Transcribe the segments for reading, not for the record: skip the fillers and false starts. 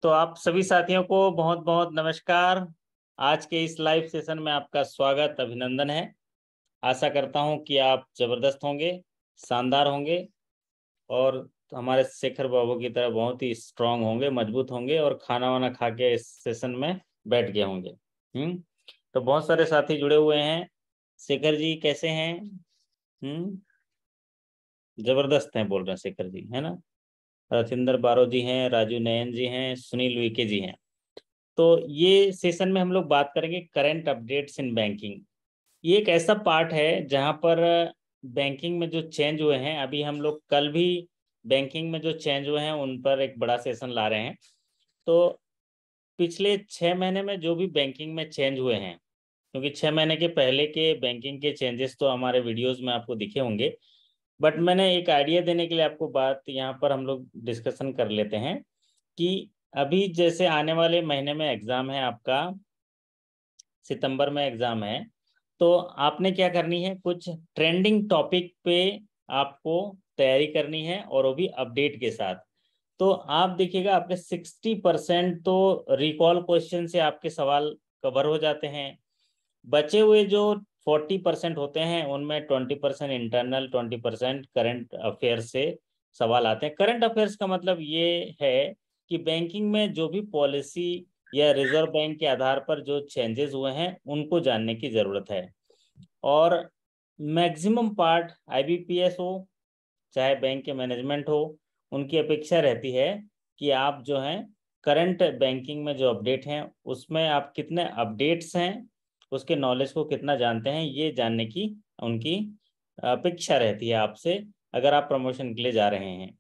तो आप सभी साथियों को बहुत बहुत नमस्कार। आज के इस लाइव सेशन में आपका स्वागत, अभिनंदन है। आशा करता हूं कि आप जबरदस्त होंगे, शानदार होंगे और हमारे शेखर बाबू की तरह बहुत ही स्ट्रांग होंगे, मजबूत होंगे और खाना वाना खा के इस सेशन में बैठ गए होंगे। तो बहुत सारे साथी जुड़े हुए हैं। शेखर जी कैसे हैं? जबरदस्त हैं बोल रहे हैं शेखर जी, है ना। रथिंदर बारो जी हैं, राजू नयन जी हैं, सुनील विके जी हैं। तो ये सेशन में हम लोग बात करेंगे करंट अपडेट्स इन बैंकिंग। ये एक ऐसा पार्ट है जहां पर बैंकिंग में जो चेंज हुए हैं, अभी हम लोग कल भी बैंकिंग में जो चेंज हुए हैं उन पर एक बड़ा सेशन ला रहे हैं। तो पिछले 6 महीने में जो भी बैंकिंग में चेंज हुए हैं, क्योंकि 6 महीने के पहले के बैंकिंग के चेंजेस तो हमारे वीडियोस में आपको दिखे होंगे, बट मैंने एक आइडिया देने के लिए आपको बात यहाँ पर हम लोग डिस्कशन कर लेते हैं कि अभी जैसे आने वाले महीने में एग्जाम है आपका, सितंबर में एग्जाम है। तो आपने क्या करनी है, कुछ ट्रेंडिंग टॉपिक पे आपको तैयारी करनी है और वो भी अपडेट के साथ। तो आप देखिएगा आपके 60% तो रिकॉल क्वेश्चन से आपके सवाल कवर हो जाते हैं। बचे हुए जो 40% होते हैं उनमें 20% इंटरनल, 20% करंट अफेयर से सवाल आते हैं। करंट अफेयर्स का मतलब ये है कि बैंकिंग में जो भी पॉलिसी या रिजर्व बैंक के आधार पर जो चेंजेस हुए हैं उनको जानने की जरूरत है। और मैक्सिमम पार्ट आईबीपीएस हो चाहे बैंक के मैनेजमेंट हो, उनकी अपेक्षा रहती है कि आप जो हैं करंट बैंकिंग में जो अपडेट हैं उसमें आप कितने अपडेट्स हैं, उसके नॉलेज को कितना जानते हैं, ये जानने की उनकी अपेक्षा रहती है आपसे, अगर आप प्रमोशन के लिए जा रहे हैं।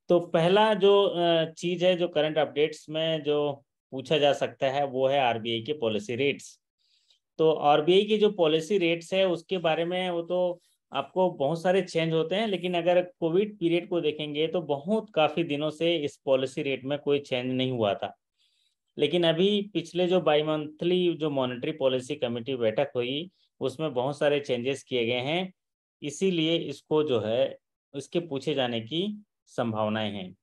तो पहला जो चीज है जो करंट अपडेट्स में जो पूछा जा सकता है वो है आरबीआई के पॉलिसी रेट्स। तो आरबीआई की जो पॉलिसी रेट्स है उसके बारे में वो तो आपको बहुत सारे चेंज होते हैं, लेकिन अगर कोविड पीरियड को देखेंगे तो बहुत काफी दिनों से इस पॉलिसी रेट में कोई चेंज नहीं हुआ था। लेकिन अभी पिछले जो बाई मंथली जो मॉनेटरी पॉलिसी कमेटी बैठक हुई उसमें बहुत सारे चेंजेस किए गए हैं, इसीलिए इसको जो है इसके पूछे जाने की संभावनाएं हैं।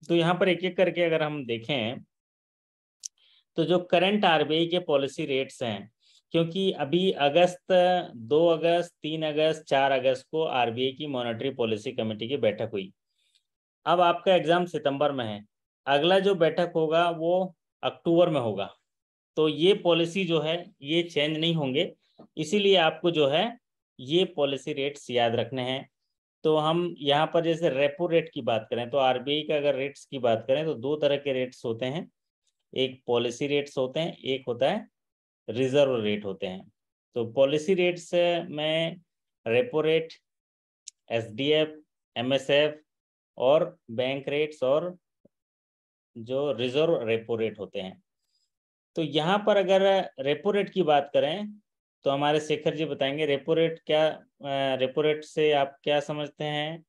तो यहाँ पर एक एक करके अगर हम देखें तो जो करंट आरबीआई के पॉलिसी रेट्स हैं, क्योंकि अभी अगस्त, 2 अगस्त, 3 अगस्त, 4 अगस्त को आरबीआई की मॉनेटरी पॉलिसी कमेटी की बैठक हुई। अब आपका एग्जाम सितंबर में है, अगला जो बैठक होगा वो अक्टूबर में होगा। तो ये पॉलिसी जो है ये चेंज नहीं होंगे, इसीलिए आपको जो है ये पॉलिसी रेट्स याद रखने हैं। तो हम यहाँ पर जैसे रेपो रेट की बात करें तो आरबीआई का अगर रेट्स की बात करें तो दो तरह के रेट्स होते हैं। एक पॉलिसी रेट्स होते हैं, एक होता है रिजर्व रेट होते हैं। तो पॉलिसी रेट्स में रेपो रेट, एसडीएफ, एमएसएफ और बैंक रेट्स और जो रिजर्व रेपो रेट होते हैं। तो यहाँ पर अगर रेपो रेट की बात करें तो हमारे शेखर जी बताएंगे रेपो रेट क्या, रेपो रेट से आप क्या समझते हैं?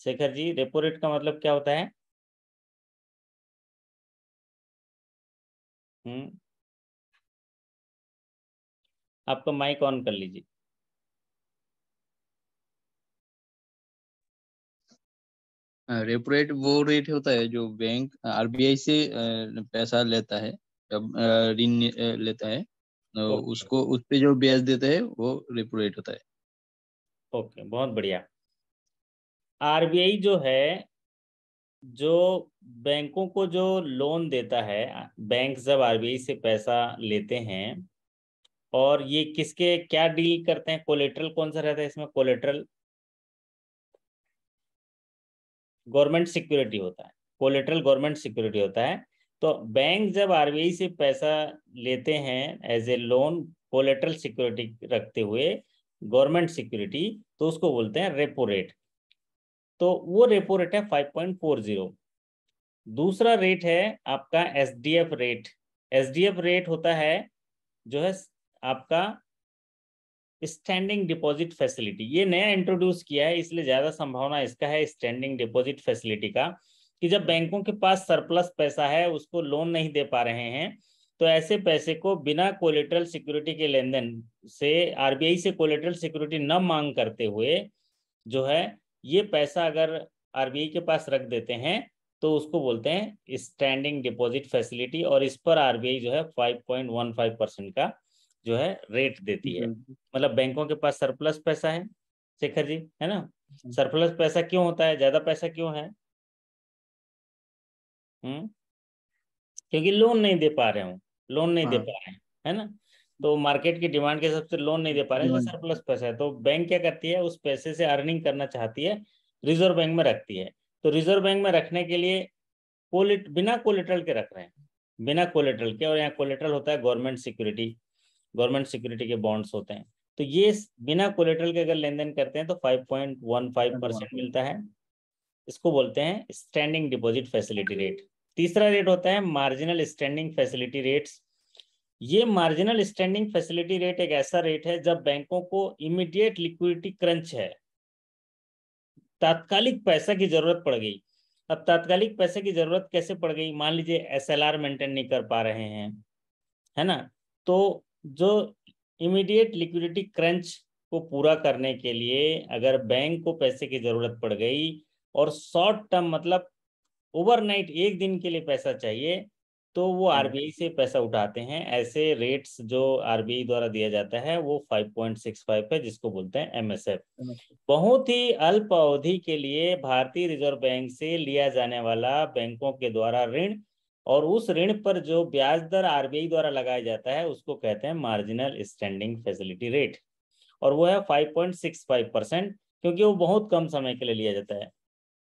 शेखर जी, रेपो रेट का मतलब क्या होता है? हम्म, आपका माइक ऑन कर लीजिए। रेपो रेट वो रेट होता है जो बैंक आरबीआई से पैसा लेता है, जब ऋण लेता है तो ओके, उसको उस पे जो ब्याज देता है वो रेपो रेट होता है। ओके, बहुत बढ़िया। आरबीआई जो है, जो बैंकों को जो लोन देता है, बैंक जब आरबीआई से पैसा लेते हैं और ये किसके क्या डील करते हैं, कोलेटरल कौन सा रहता है इसमें? कोलेटरल गवर्नमेंट सिक्योरिटी होता है, कोलेटरल गवर्नमेंट सिक्योरिटी होता है। तो बैंक जब आरबीआई से पैसा लेते हैं as a loan, collateral security रखते हुए गवर्नमेंट सिक्योरिटी, तो उसको बोलते हैं रेपो रेट। तो वो रेपो रेट है 5.40। दूसरा रेट है आपका एसडीएफ रेट। एसडीएफ रेट होता है जो है आपका स्टैंडिंग डिपॉजिट फैसिलिटी। ये नया इंट्रोड्यूस किया है इसलिए ज्यादा संभावना इसका है स्टैंडिंग डिपॉजिट फैसिलिटी का, कि जब बैंकों के पास सरप्लस पैसा है उसको लोन नहीं दे पा रहे हैं तो ऐसे पैसे को बिना कोलेटरल सिक्योरिटी के लेन देन से, आरबीआई से कोलेटरल सिक्योरिटी न मांग करते हुए जो है ये पैसा अगर आरबीआई के पास रख देते हैं तो उसको बोलते हैं स्टैंडिंग डिपॉजिट फैसिलिटी, और इस पर आरबीआई जो है 5.15% का जो है रेट देती है। मतलब बैंकों के पास सरप्लस पैसा है शेखर जी, है ना। सरप्लस पैसा क्यों होता है, ज्यादा पैसा क्यों है? क्योंकि लोन नहीं दे पा रहे हो, लोन नहीं दे हाँ, पा रहे हैं, है ना। तो मार्केट की डिमांड के हिसाब से लोन नहीं दे पा रहे हैं, इसलिए डिमांड। सरप्लस पैसा है। तो बैंक क्या करती है, उस पैसे से अर्निंग करना चाहती है, रिजर्व बैंक में रखती है। तो रिजर्व बैंक में रखने के लिए बिना कोलेटरल के रख रहे हैं, बिना कोलेटरल के। और यहाँ कोलेटरल होता है गवर्नमेंट सिक्योरिटी, गवर्नमेंट सिक्योरिटी के बॉन्ड्स होते हैं। तो ये बिना कोलेटरल के अगर लेन देन करते हैं तो 5.15% मिलता है। इसको बोलते हैं स्टैंडिंग डिपॉजिट फैसिलिटी रेट। तीसरा रेट होता है मार्जिनल स्टैंडिंग फैसिलिटी रेट्स। ये मार्जिनल स्टैंडिंग फैसिलिटी रेट एक ऐसा रेट है जब बैंकों को इमीडिएट लिक्विडिटी क्रंच है, तात्कालिक पैसा की जरूरत पड़ गई। अब तात्कालिक पैसे की जरूरत कैसे पड़ गई, मान लीजिए एसएलआर मेंटेन नहीं कर पा रहे हैं, है ना। तो जो इमीडिएट लिक्विडिटी क्रंच को पूरा करने के लिए अगर बैंक को पैसे की जरूरत पड़ गई और शॉर्ट टर्म मतलब ओवरनाइट एक दिन के लिए पैसा चाहिए, तो वो आरबीआई से पैसा उठाते हैं। ऐसे रेट्स जो आरबीआई द्वारा दिया जाता है वो 5.65 है, जिसको बोलते हैं एमएसएफ। बहुत ही अल्प अवधि के लिए भारतीय रिजर्व बैंक से लिया जाने वाला बैंकों के द्वारा ऋण, और उस ऋण पर जो ब्याज दर आरबीआई द्वारा लगाया जाता है उसको कहते हैं मार्जिनल स्टैंडिंग फैसिलिटी रेट। और वो है 5.65%, क्योंकि वो बहुत कम समय के लिए लिया जाता है,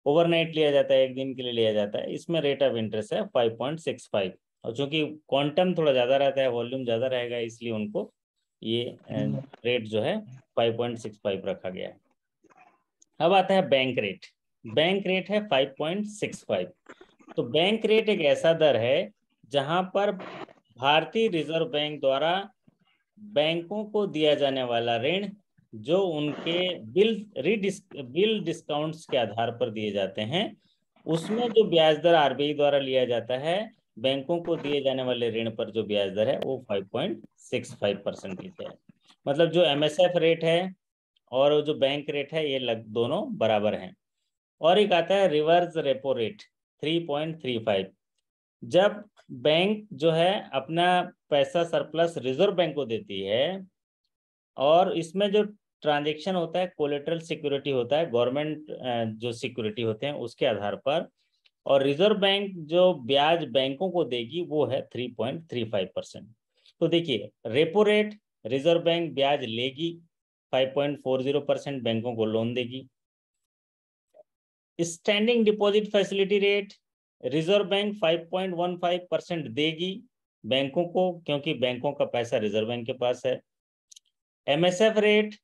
ओवरनाइट लिया जाता है, एक दिन के लिए लिया जाता है। इसमें रेट ऑफ इंटरेस्ट है 5.65। और चूंकि क्वांटम थोड़ा ज़्यादा रहता है, वॉल्यूम ज़्यादा रहेगा, इसलिए उनको ये रेट जो है 5.65 रखा गया है। अब आता है बैंक रेट। बैंक रेट है 5.65। तो बैंक रेट एक ऐसा दर है जहां पर भारतीय रिजर्व बैंक द्वारा बैंकों को दिया जाने वाला ऋण, जो उनके बिल डिस्काउंट्स के आधार पर दिए जाते हैं, उसमें जो ब्याज दर आरबीआई द्वारा लिया जाता है, बैंकों को दिए जाने वाले ऋण पर जो ब्याज दर है वो 5.65% है। मतलब जो एमएसएफ रेट है और जो बैंक रेट है ये दोनों बराबर हैं। और एक आता है रिवर्स रेपो रेट 3.35। जब बैंक जो है अपना पैसा सरप्लस रिजर्व बैंक को देती है, और इसमें जो ट्रांजैक्शन होता है कोलेटरल सिक्योरिटी होता है, गवर्नमेंट जो सिक्योरिटी होते हैं उसके आधार पर, और रिजर्व बैंक जो ब्याज बैंकों को देगी वो है 3.35%। तो देखिए रेपो रेट, रिजर्व बैंक ब्याज लेगी, 5.40% बैंकों को लोन देगी। Standing deposit facility rate, reserve bank 5.15% देगी बैंकों को, क्योंकि बैंकों का पैसा रिजर्व बैंक के पास है। एमएसएफ रेट,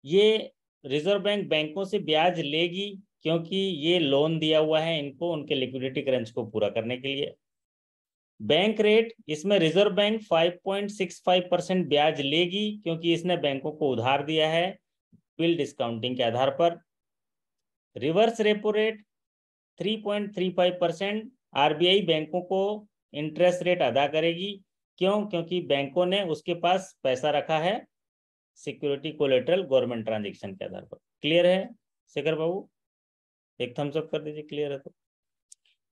ये रिजर्व बैंक बैंकों से ब्याज लेगी, क्योंकि ये लोन दिया हुआ है इनको उनके लिक्विडिटी क्रंच को पूरा करने के लिए। बैंक रेट, इसमें रिजर्व बैंक 5.65% ब्याज लेगी, क्योंकि इसने बैंकों को उधार दिया है बिल डिस्काउंटिंग के आधार पर। रिवर्स रेपो रेट 3.35%, आरबीआई बैंकों को इंटरेस्ट रेट अदा करेगी। क्यों? क्योंकि बैंकों ने उसके पास पैसा रखा है सिक्योरिटी कोलेटरल गवर्नमेंट ट्रांजैक्शन के आधार पर। क्लियर है शेखर बाबू? एक थम्स अप कर दीजिए, क्लियर है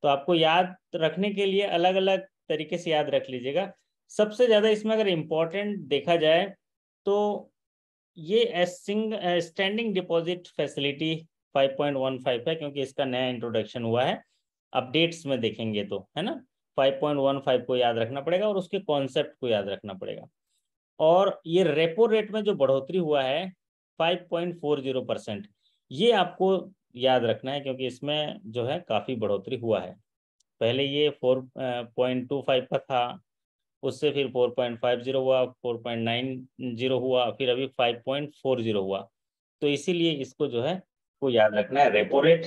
तो आपको याद रखने के लिए अलग अलग तरीके से याद रख लीजिएगा। सबसे ज्यादा इसमें अगर इम्पोर्टेंट देखा जाए तो ये स्टैंडिंग डिपॉजिट फैसिलिटी 5.15 है, क्योंकि इसका नया इंट्रोडक्शन हुआ है, अपडेट्स में देखेंगे तो, है ना। 5.15 को याद रखना पड़ेगा और उसके कॉन्सेप्ट को याद रखना पड़ेगा। और ये रेपो रेट में जो बढ़ोतरी हुआ है 5.40%, ये आपको याद रखना है, क्योंकि इसमें जो है काफी बढ़ोतरी हुआ है। पहले ये 4.25 का था, उससे फिर 4.50 हुआ, 4.90 हुआ, फिर अभी 5.40 हुआ। तो इसीलिए इसको जो है को याद रखना है, रेपो रेट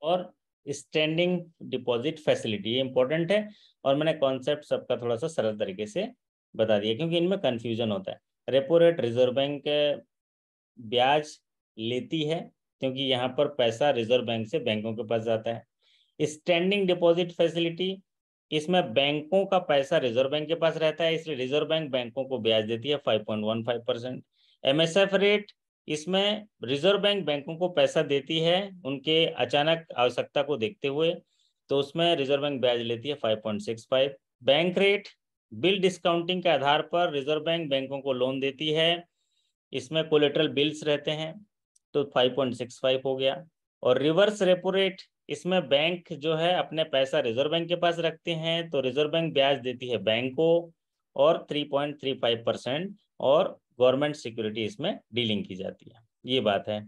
और स्टैंडिंग डिपॉजिट फैसिलिटी, ये इंपॉर्टेंट है। और मैंने कॉन्सेप्ट सबका थोड़ा सा सरल तरीके से बता दिया, क्योंकि इनमें कंफ्यूजन होता है। रेपो रेट रिजर्व बैंक ब्याज लेती है, क्योंकि यहाँ पर पैसा रिजर्व बैंक से बैंकों के पास जाता है। स्टैंडिंग डिपॉजिट फैसिलिटी, इसमें बैंकों का पैसा रिजर्व बैंक के पास रहता है, इसलिए रिजर्व बैंक बैंकों को ब्याज देती है 5.15%। एमएसएफ रेट, इसमें रिजर्व बैंक बैंकों को पैसा देती है उनके अचानक आवश्यकता को देखते हुए, तो उसमें रिजर्व बैंक ब्याज लेती है 5.65। बैंक रेट बिल डिस्काउंटिंग के आधार पर रिजर्व बैंक बैंकों को लोन देती है, इसमें कोलेटरल बिल्स रहते हैं, तो 5.65 हो गया। और रिवर्स रेपो रेट, इसमें बैंक जो है अपने पैसा रिजर्व बैंक के पास रखते हैं, तो रिजर्व बैंक ब्याज देती है बैंक को, और 3.35%, और गवर्नमेंट सिक्योरिटी इसमें डीलिंग की जाती है। ये बात है।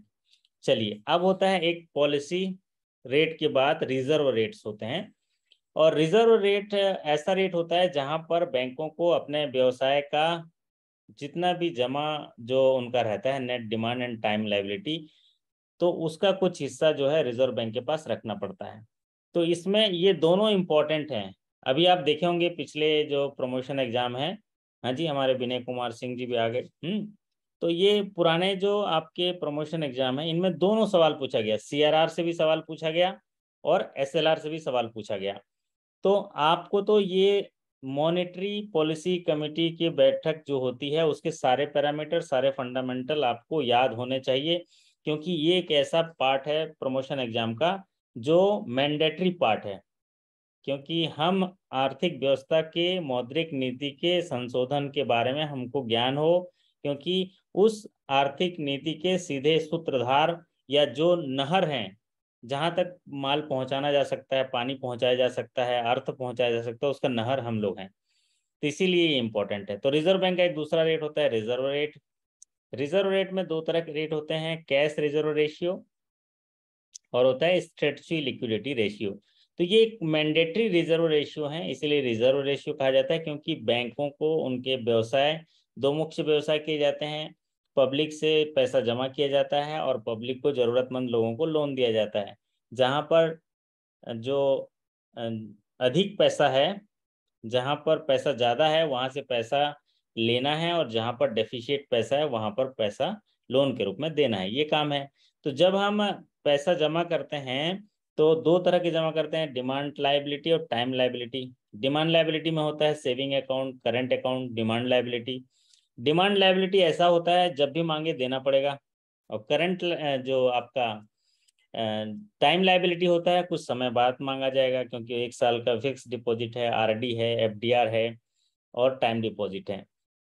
चलिए, अब होता है एक पॉलिसी रेट के बाद रिजर्व रेट्स होते हैं। और रिजर्व रेट ऐसा रेट होता है जहां पर बैंकों को अपने व्यवसाय का जितना भी जमा जो उनका रहता है net demand and time liability, तो उसका कुछ हिस्सा जो है रिजर्व बैंक के पास रखना पड़ता है। तो इसमें ये दोनों इम्पोर्टेंट हैं। अभी आप देखे होंगे पिछले जो प्रमोशन एग्जाम है, हाँ जी, हमारे विनय कुमार सिंह जी भी आ गए। तो ये पुराने जो आपके प्रमोशन एग्जाम है, इनमें दोनों सवाल पूछा गया, सीआरआर से भी सवाल पूछा गया और एसएलआर से भी सवाल पूछा गया। तो आपको तो ये मॉनेटरी पॉलिसी कमेटी की बैठक जो होती है उसके सारे पैरामीटर, सारे फंडामेंटल आपको याद होने चाहिए, क्योंकि ये एक ऐसा पार्ट है प्रमोशन एग्जाम का जो मैंडेटरी पार्ट है। क्योंकि हम आर्थिक व्यवस्था के मौद्रिक नीति के संशोधन के बारे में हमको ज्ञान हो, क्योंकि उस आर्थिक नीति के सीधे सूत्रधार या जो नहर हैं, जहां तक माल पहुंचाना जा सकता है, पानी पहुंचाया जा सकता है, अर्थ पहुंचाया जा सकता है, उसका नहर हम लोग हैं। तो इसीलिए ये इंपॉर्टेंट है। तो रिजर्व बैंक का एक दूसरा रेट होता है रिजर्व रेट। रिजर्व रेट में दो तरह के रेट होते हैं, कैश रिजर्व रेशियो और होता है स्ट्रेटजी लिक्विडिटी रेशियो। तो ये एक मैंडेटरी रिजर्व रेशियो है, इसीलिए रिजर्व रेशियो कहा जाता है, क्योंकि बैंकों को उनके व्यवसाय, दो मुख्य व्यवसाय किए जाते हैं, पब्लिक से पैसा जमा किया जाता है और पब्लिक को, जरूरतमंद लोगों को लोन दिया जाता है। जहां पर जो अ, अधिक पैसा है, जहां पर पैसा ज़्यादा है वहां से पैसा लेना है, और जहां पर डेफिशिएट पैसा है वहां पर पैसा लोन के रूप में देना है, ये काम है। तो जब हम पैसा जमा करते हैं तो दो तरह के जमा करते हैं, डिमांड लायबिलिटी और टाइम लायबिलिटी। डिमांड लायबिलिटी में होता है saving account, current account, demand liability. Demand liability ऐसा होता है जब भी मांगे देना पड़ेगा। और करंट जो आपका टाइम लायबिलिटी होता है, कुछ समय बाद मांगा जाएगा, क्योंकि एक साल का फिक्स डिपॉजिट है, आरडी है, एफडीआर है और टाइम डिपॉजिट है।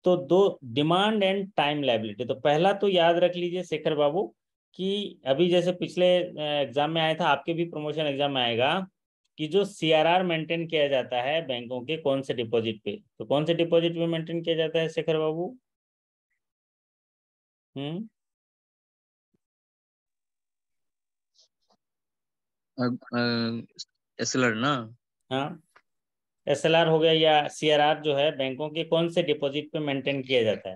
तो दो, डिमांड एंड टाइम लायबिलिटी। तो पहला तो याद रख लीजिए शेखर बाबू कि अभी जैसे पिछले एग्जाम में आया था, आपके भी प्रमोशन एग्जाम में आएगा कि जो सीआरआर मेंटेन किया जाता है बैंकों के कौन से डिपॉजिट पे, तो कौन से डिपॉजिट पे मेंटेन किया जाता है शेखर बाबू? हम्म एसएलआर ना। हाँ, एसएलआर हो गया, या सीआरआर जो है बैंकों के कौन से डिपॉजिट पे मेंटेन किया जाता है?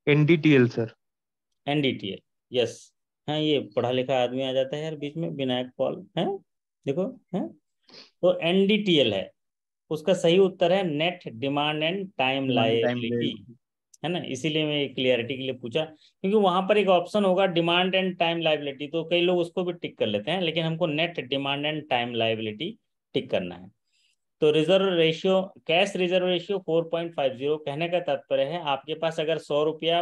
NDTL sir. NDTL, yes. हाँ, ये पढ़ा लिखा आदमी आ जाता है यार बीच में, विनायक पॉल है, देखो है। तो एनडीटीएल है, उसका सही उत्तर है net demand and time time liability, है ना। इसीलिए मैं क्लियरिटी के लिए पूछा, क्योंकि वहां पर एक ऑप्शन होगा डिमांड एंड टाइम लायबिलिटी, तो कई लोग उसको भी टिक कर लेते हैं, लेकिन हमको net demand and time liability tick करना है। तो reserve ratio, cash reserve ratio 4.50, कहने का तात्पर्य है आपके पास अगर 100 रुपया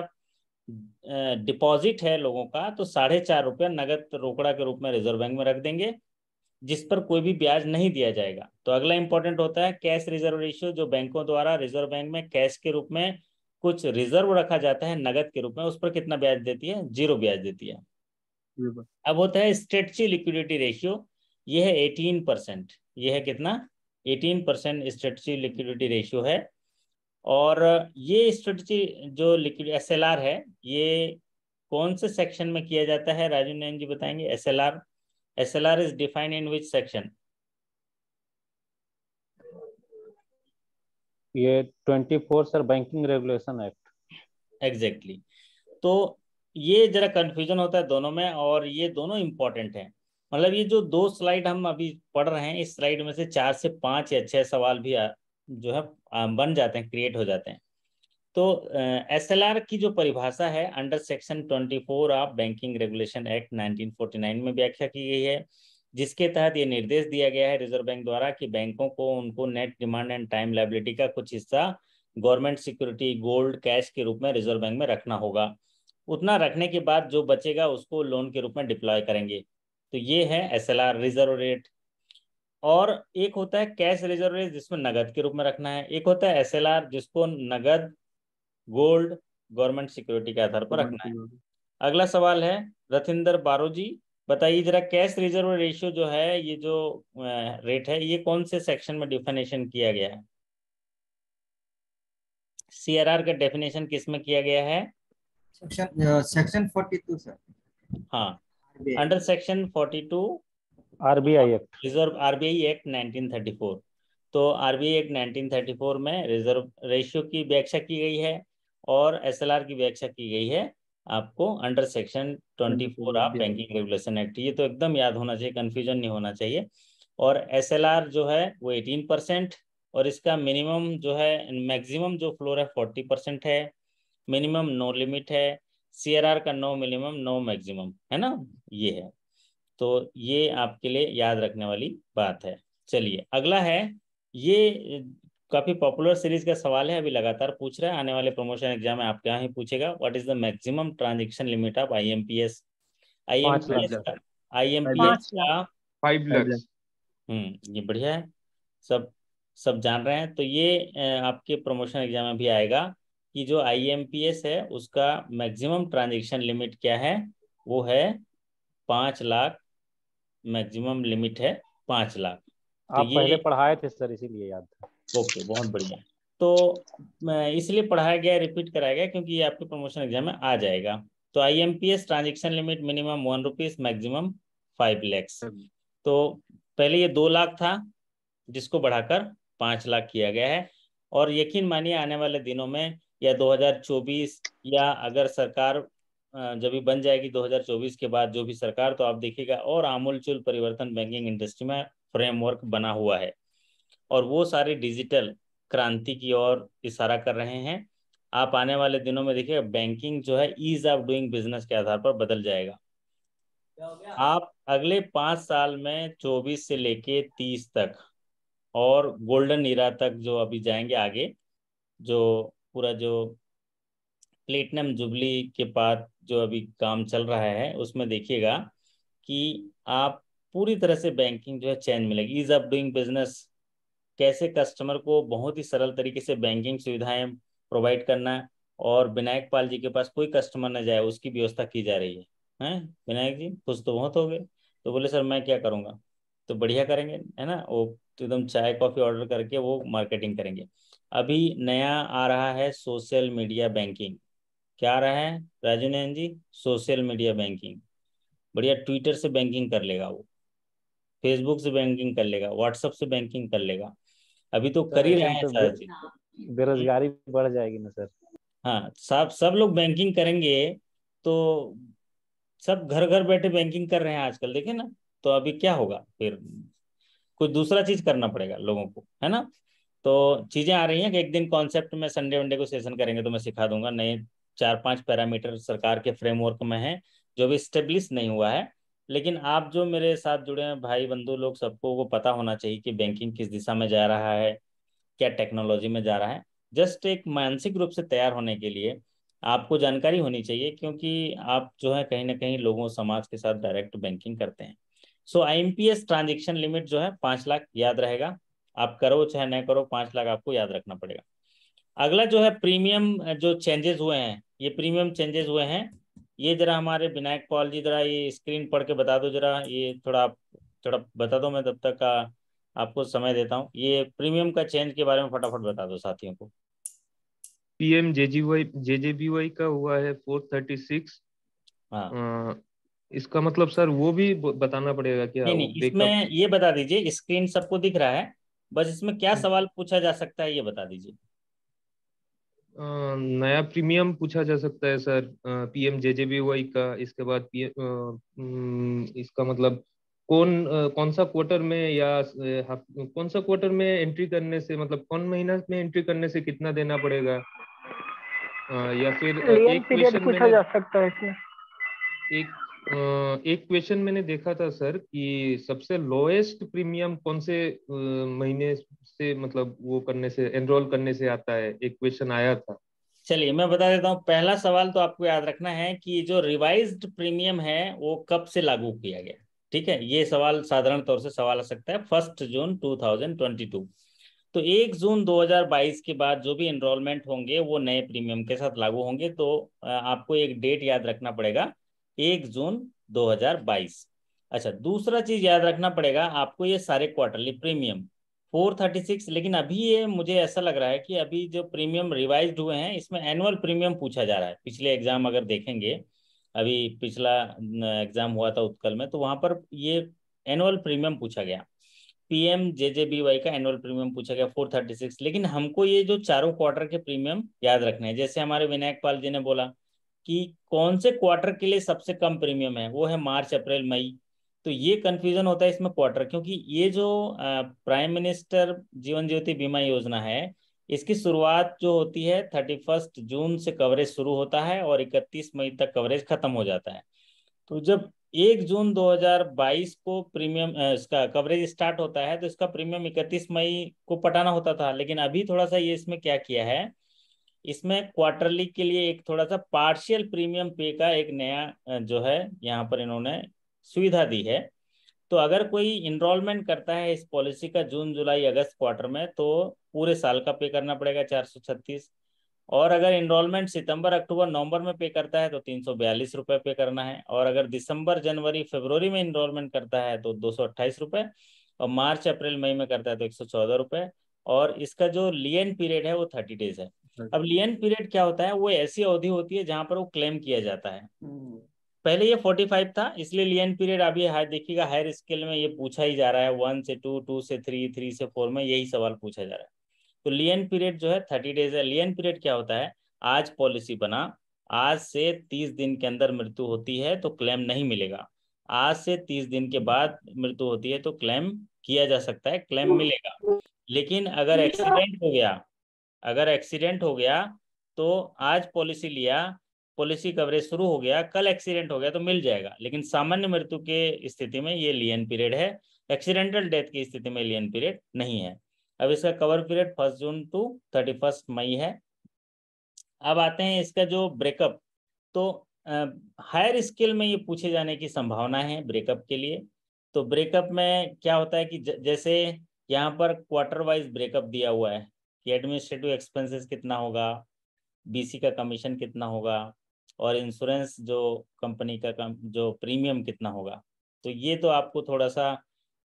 डिपॉजिट है लोगों का, तो 4.5 रुपया नगद रोकड़ा के रूप में रिजर्व बैंक में रख देंगे, जिस पर कोई भी ब्याज नहीं दिया जाएगा। तो अगला इंपॉर्टेंट होता है कैश रिजर्व रेशियो, जो बैंकों द्वारा रिजर्व बैंक में कैश के रूप में कुछ रिजर्व रखा जाता है नगद के रूप में, उस पर कितना ब्याज देती है? 0 ब्याज देती है। अब होता है स्ट्रेटजी लिक्विडिटी रेशियो, ये है 18%। ये है कितना? 18% स्ट्रेटजी लिक्विडिटी रेशियो है। और ये स्ट्रेटजी जो लिक्विड एसएलआर है, ये कौन से सेक्शन में किया जाता है? राजू नैन जी बताएंगे। SLR, SLR is defined in which section? ये 24 sir, banking regulation act. Exactly तो ये जरा कंफ्यूजन होता है दोनों में, और ये दोनों इंपॉर्टेंट हैं। मतलब ये जो दो स्लाइड हम अभी पढ़ रहे हैं, इस स्लाइड में से 4 से 5 या 6 सवाल भी जो है बन जाते हैं, क्रिएट हो जाते हैं। तो एसएलआर की जो परिभाषा है under section 24 of banking regulation act 1949 में व्याख्या की गई है, जिसके तहत ये निर्देश दिया गया है रिजर्व बैंक द्वारा कि बैंकों को उनको net demand and time liability का कुछ हिस्सा गवर्नमेंट सिक्योरिटी, गोल्ड, कैश के रूप में रिजर्व बैंक में रखना होगा। उतना रखने के बाद जो बचेगा उसको लोन के रूप में डिप्लॉय करेंगे। तो ये है एसएलआर रिजर्व रेट। और एक होता है कैश रिजर्व रेट जिसमें नगद के रूप में रखना है, एक होता है एसएलआर जिसको नगद, गोल्ड, गवर्नमेंट सिक्योरिटी के आधार पर रखना है। अगला सवाल है रथिंदर बारो जी, बताइए जरा कैश रिजर्व रेशियो जो है, ये जो रेट है, ये कौन से सेक्शन में डिफिनेशन किया गया है? सीआरआर का डेफिनेशन किस में किया गया है? Section 42 sir. हाँ, under section 42 RBI act, reserve RBI act 1934। तो आरबीआई एक्ट 1934 में रिजर्व रेशियो की व्याख्या की गई है और एसएलआर की व्याख्या की गई है आपको under section 24 of banking regulation act. ये तो एकदम याद होना चाहिए, कंफ्यूजन नहीं होना चाहिए। और एसएलआर जो है वो 18%, और इसका मिनिमम जो है, मैक्सिमम जो फ्लोर है 40% है, मिनिमम नो लिमिट है। सीआरआर का नो मिनिमम नो मैक्सिमम है ना, ये है। तो ये आपके लिए याद रखने वाली बात है। चलिए अगला है, ये काफी पॉपुलर सीरीज का सवाल है, अभी लगातार पूछ रहा है, आने वाले प्रमोशन एग्जाम में आपके यहाँ ही पूछेगा। What is the maximum transaction limit of IMPS? 5 lakh. IMPS का 5 लाख। ये बढ़िया है, सब सब जान रहे हैं। तो ये आपके प्रमोशन एग्जाम में भी आएगा कि जो आईएमपीएस है उसका मैक्सिमम ट्रांजैक्शन लिमिट क्या है? वो है 5 लाख, मैक्सिमम लिमिट है 5 लाख। तो आप पहले ये पढ़ाए थे सर, इसीलिए याद था। ओके, बहुत बढ़िया। तो मैं इसलिए पढ़ाया गया, रिपीट कराया गया क्योंकि ये आपके प्रमोशन एग्जाम में आ जाएगा। तो IMPS transaction limit minimum 1 rupees, maximum 5 lakhs. तो पहले ये 2 लाख था जिसको बढ़ाकर 5 लाख किया गया है। और यकीन मानिए आने वाले दिनों में या 2024, या अगर सरकार जब भी बन जाएगी 2024 के बाद जो भी सरकार, तो आप देखिएगा और आमूलचूल परिवर्तन बैंकिंग इंडस्ट्री में फ्रेमवर्क बना हुआ है और वो सारे डिजिटल क्रांति की ओर इशारा कर रहे हैं। आप आने वाले दिनों में देखिएगा बैंकिंग जो है ईज ऑफ डूइंग बिजनेस के आधार पर बदल जाएगा। आप अगले 5 साल में 24 से लेके 30 तक और गोल्डन ईरा तक जो अभी जाएंगे आगे, जो पूरा जो प्लेटिनम जुबली के बाद जो अभी काम चल रहा है, उसमें देखिएगा कि आप पूरी तरह से बैंकिंग जो है चेंज मिलेगी, ईज ऑफ डूइंग बिजनेस, कैसे कस्टमर को बहुत ही सरल तरीके से बैंकिंग सुविधाएं प्रोवाइड करना है और विनायक पाल जी के पास कोई कस्टमर न जाए उसकी व्यवस्था की जा रही है। हैं विनायक जी, खुश तो बहुत हो गए। तो बोले सर मैं क्या करूँगा? तो बढ़िया करेंगे, है ना, वो तो एकदम चाय कॉफ़ी ऑर्डर करके वो मार्केटिंग करेंगे। अभी नया आ रहा है सोशल मीडिया बैंकिंग। क्या आ रहा है Raju Nayan ji? Social media banking. बढ़िया, ट्विटर से बैंकिंग कर लेगा वो, फेसबुक से बैंकिंग कर लेगा, व्हाट्सएप से बैंकिंग कर लेगा। अभी तो कर ही रहे हैं तो सारा चीज। बेरोजगारी बढ़ जाएगी ना सर। हाँ, सब लोग बैंकिंग करेंगे तो सब घर घर बैठे बैंकिंग कर रहे हैं आजकल, देखे ना। तो अभी क्या होगा फिर? कुछ दूसरा चीज करना पड़ेगा लोगों को, है ना। तो चीजें आ रही हैं कि एक दिन कॉन्सेप्ट में संडे वनडे को सेशन करेंगे तो मैं सिखा दूंगा। नए 4-5 पैरामीटर सरकार के फ्रेमवर्क में है जो भी स्टेब्लिश नहीं हुआ है। लेकिन आप जो मेरे साथ जुड़े हैं भाई बंधु लोग, सबको वो पता होना चाहिए कि बैंकिंग किस दिशा में जा रहा है, क्या टेक्नोलॉजी में जा रहा है। जस्ट एक मानसिक रूप से तैयार होने के लिए आपको जानकारी होनी चाहिए, क्योंकि आप जो है कहीं ना कहीं लोगों समाज के साथ डायरेक्ट बैंकिंग करते हैं। सो आईएमपीएस ट्रांजैक्शन लिमिट जो है 5 लाख याद रहेगा। आप करो चाहे नहीं करो, 5 लाख आपको याद रखना पड़ेगा। अगला जो है प्रीमियम जो चेंजेस हुए हैं, ये प्रीमियम चेंजेस हुए हैं, ये जरा हमारे विनायक पॉल जी जरा ये स्क्रीन पढ़ के बता दो जरा, ये थोड़ा बता दो, मैं तब तक का आपको समय देता हूँ। ये प्रीमियम का चेंज के बारे में फटाफट बता दो साथियों को। पीएम जेजेबीवाई का हुआ है 436। हाँ, इसका मतलब सर वो भी बताना पड़ेगा क्या? नहीं वो नहीं, बैकअप इसमें ये बता दीजिए, स्क्रीन सबको दिख रहा है, बस इसमें क्या सवाल पूछा जा सकता है ये बता दीजिए। नया प्रीमियम पूछा जा सकता है सर पीएम जेजेबीवाई का। इसके बाद इसका मतलब कौन सा क्वार्टर में या कौन सा क्वार्टर में एंट्री करने से, मतलब कौन महीना में एंट्री करने से कितना देना पड़ेगा? या फिर एलियन एक पीरियड क्वेश्चन पूछा मैंने जा सकता है इसमें। एक क्वेश्चन मैंने देखा था सर कि सबसे लोएस्ट प्रीमियम कौन से महीने से, मतलब वो करने से, एनरोल करने से आता है, एक क्वेश्चन आया था। चलिए मैं बता देता हूँ। पहला सवाल तो आपको याद रखना है कि जो रिवाइज्ड प्रीमियम है वो कब से लागू किया गया। ठीक है, ये सवाल साधारण तौर से सवाल आ सकता है 1 जून 2022। तो 1 जून 2022 के बाद जो भी एनरोलमेंट होंगे वो नए प्रीमियम के साथ लागू होंगे। तो आपको एक डेट याद रखना पड़ेगा, 1 जून 2022। अच्छा, दूसरा चीज याद रखना पड़ेगा आपको, ये सारे क्वार्टरली प्रीमियम 436। लेकिन अभी ये मुझे ऐसा लग रहा है कि अभी जो प्रीमियम रिवाइज्ड हुए हैं इसमें एनुअल प्रीमियम पूछा जा रहा है। पिछले एग्जाम अगर देखेंगे, अभी पिछला एग्जाम हुआ था उत्कल में, तो वहां पर ये एनुअल प्रीमियम पूछा गया, PMJJBY का एनुअल प्रीमियम पूछा गया 436। लेकिन हमको ये जो चारों क्वार्टर के प्रीमियम याद रखने हैं। जैसे हमारे विनायक पाल जी ने बोला कि कौन से क्वार्टर के लिए सबसे कम प्रीमियम है, वो है मार्च अप्रैल मई। तो ये कंफ्यूजन होता है इसमें क्वार्टर, क्योंकि ये जो प्राइम मिनिस्टर जीवन ज्योति बीमा योजना है, इसकी शुरुआत जो होती है 31 जून से कवरेज शुरू होता है और 31 मई तक कवरेज खत्म हो जाता है। तो जब 1 जून 2022 को प्रीमियम इसका कवरेज स्टार्ट होता है, तो इसका प्रीमियम 31 मई को पटाना होता था। लेकिन अभी थोड़ा सा ये इसमें क्या किया है, इसमें क्वार्टरली के लिए एक थोड़ा सा पार्शियल प्रीमियम पे का एक नया जो है यहाँ पर इन्होंने सुविधा दी है। तो अगर कोई इनरोलमेंट करता है इस पॉलिसी का जून जुलाई अगस्त क्वार्टर में, तो पूरे साल का पे करना पड़ेगा 436। और अगर इनरोलमेंट सितंबर अक्टूबर नवंबर में पे करता है तो 342 रुपये पे करना है। और अगर दिसंबर जनवरी फरवरी में इनरोलमेंट करता है तो 228 रुपये। और मार्च अप्रैल मई में करता है तो 114 रुपये। और इसका जो लियन पीरियड है वो 30 डेज है। अब लियन पीरियड क्या होता है, वो ऐसी अवधि होती है जहां पर वो क्लेम किया जाता है। पहले ये 45 था, इसलिए लियन पीरियड अभी हाई देखिएगा, हायर स्केल में ये पूछा ही जा रहा है, 1 से 2, 2 से 3, 3 से 4 में यही सवाल पूछा जा रहा है। तो लियन पीरियड जो है 30 डेज है। लियन पीरियड क्या होता है, आज पॉलिसी बना, आज से 30 दिन के अंदर मृत्यु होती है तो क्लेम नहीं मिलेगा। आज से 30 दिन के बाद मृत्यु होती है तो क्लेम किया जा सकता है, क्लेम मिलेगा। लेकिन अगर एक्सीडेंट हो गया, अगर एक्सीडेंट हो गया तो आज पॉलिसी लिया, पॉलिसी कवरेज शुरू हो गया, कल एक्सीडेंट हो गया तो मिल जाएगा। लेकिन सामान्य मृत्यु के स्थिति में ये लियन पीरियड है, एक्सीडेंटल डेथ की स्थिति में लियन पीरियड नहीं है। अब इसका कवर पीरियड 1 जून टू 31 मई है। अब आते हैं इसका जो ब्रेकअप। तो हायर स्केल में ये पूछे जाने की संभावना है ब्रेकअप के लिए। तो ब्रेकअप में क्या होता है कि जैसे यहाँ पर क्वार्टर वाइज ब्रेकअप दिया हुआ है कि एडमिनिस्ट्रेटिव एक्सपेंसेस कितना होगा, BC का कमीशन कितना होगा, और इंश्योरेंस जो कंपनी का जो प्रीमियम कितना होगा। तो ये तो आपको थोड़ा सा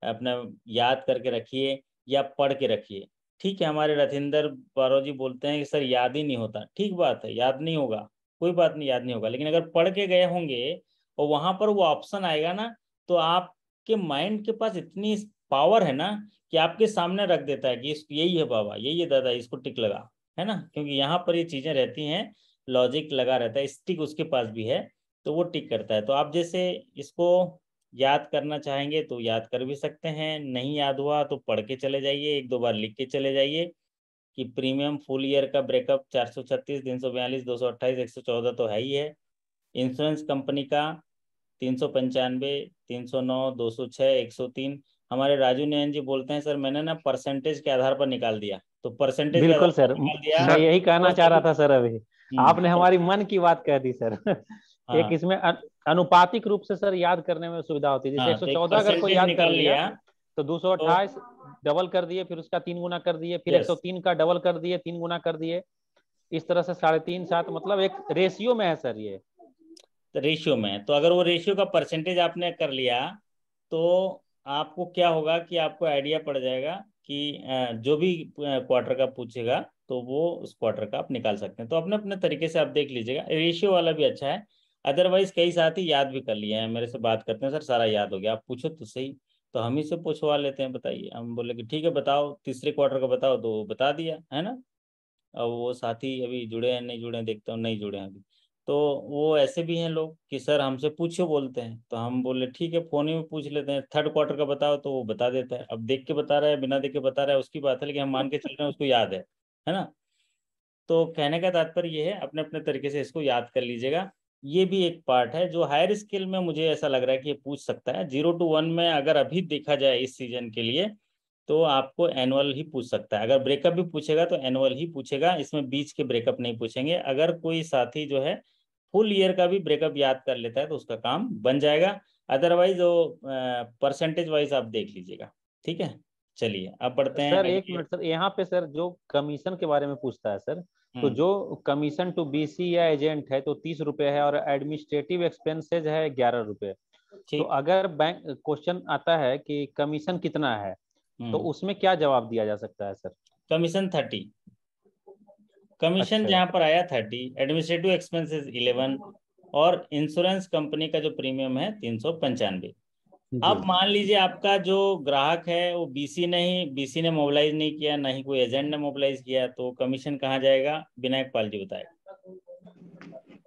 अपने याद करके रखिए या पढ़ के रखिए। ठीक है, हमारे रथिंदर बारो जी बोलते हैं कि सर याद ही नहीं होता। ठीक बात है, याद नहीं होगा, कोई बात नहीं, याद नहीं होगा। लेकिन अगर पढ़ के गए होंगे और वहां पर वो ऑप्शन आएगा ना, तो आपके माइंड के पास इतनी पावर है ना कि आपके सामने रख देता है कि यही है बाबा, यही है दादा, इसको टिक लगा, है ना। क्योंकि यहाँ पर ये चीजें रहती हैं, लॉजिक लगा रहता है, स्टिक उसके पास भी है, तो वो टिक करता है। तो आप जैसे इसको याद करना चाहेंगे तो याद कर भी सकते हैं, नहीं याद हुआ तो पढ़ के चले जाइए, 1-2 बार लिख के चले जाइए कि प्रीमियम फुल ईयर का ब्रेकअप 436, 342, 228, 114 तो है ही है। इंश्योरेंस कंपनी का 395, 309, 206, 103। हमारे राजू नयन जी बोलते हैं सर मैंने ना परसेंटेज के आधार पर निकाल दिया। तो परसेंटेज के आधार बिल्कुल सर, पर निकाल दिया मैं यही कहना चाह रहा था सर। अभी आपने तो हमारी मन की बात कह दी सर। एक हाँ इसमें अनुपातिक रूप से सर याद करने में सुविधा होती है। जैसे हाँ, तो एक 114 अगर कोई परसेंटेज याद कर निकाल लिया लिया तो तो 228 डबल कर दिए, फिर उसका 3 गुना कर दिए, फिर यस 103 का डबल कर दिए, 3 गुना कर दिए। इस तरह से 3.5 7 मतलब एक रेशियो में है सर ये। रेशियो में। तो अगर वो रेशियो का परसेंटेज आपने कर लिया तो आपको क्या होगा कि आपको आइडिया पड़ जाएगा कि जो भी क्वार्टर का पूछेगा तो वो उस क्वार्टर का आप निकाल सकते हैं। तो अपने अपने तरीके से आप देख लीजिएगा, रेशियो वाला भी अच्छा है। अदरवाइज कई साथी याद भी कर लिए हैं, मेरे से बात करते हैं सर सारा याद हो गया, आप पूछो तो सही। तो हम ही से पूछवा लेते हैं, बताइए। हम बोले कि ठीक है बताओ, तीसरे क्वार्टर का बताओ, तो बता दिया, है ना। अब वो साथी अभी जुड़े हैं नहीं जुड़े हैं, देखता हूँ नहीं जुड़े हैं अभी। तो वो ऐसे भी हैं लोग कि सर हमसे पूछो बोलते हैं, तो हम बोले ठीक है फोन ही में पूछ लेते हैं, थर्ड क्वार्टर का बताओ, तो वो बता देता है। अब देख के बता रहा है बिना देख के बता रहा है उसकी बात है, लेकिन हम मान के चल रहे हैं उसको याद है ना। तो कहने का तात्पर्य ये है, अपने अपने तरीके से इसको याद कर लीजिएगा। ये भी एक पार्ट है जो हायर स्केल में मुझे ऐसा लग रहा है कि ये पूछ सकता है। 0 to 1 में अगर अभी देखा जाए इस सीजन के लिए तो आपको एनुअल ही पूछ सकता है। अगर ब्रेकअप भी पूछेगा तो एनुअल ही पूछेगा, इसमें बीच के ब्रेकअप नहीं पूछेंगे। अगर कोई साथी जो है फुल ईयर का भी ब्रेकअप याद कर लेता है तो उसका काम बन जाएगा। अदरवाइज वो परसेंटेज वाइज आप देख लीजिएगा। ठीक है, चलिए अब बढ़ते हैं सर एक अगले। मिनट सर, यहाँ पे सर जो कमीशन के बारे में पूछता है सर, तो जो कमीशन टू बीसी या एजेंट है तो 30 रुपए है, और एडमिनिस्ट्रेटिव एक्सपेंसेज है 11 रुपए। तो ठीक। अगर बैंक क्वेश्चन आता है कि कमीशन कितना है, तो उसमें क्या जवाब दिया जा सकता है सर? कमीशन 30, कमीशन अच्छा। जहाँ पर आया 30, एडमिनिस्ट्रेटिव एक्सपेंसेस 11, और इंश्योरेंस कंपनी का जो प्रीमियम है 395। अब मान लीजिए आपका जो ग्राहक है वो बीसी ने मोबिलाइज नहीं किया, ना ही कोई एजेंट ने मोबिलाइज किया, तो कमीशन कहाँ जाएगा? विनायक पाल जी बताएगा।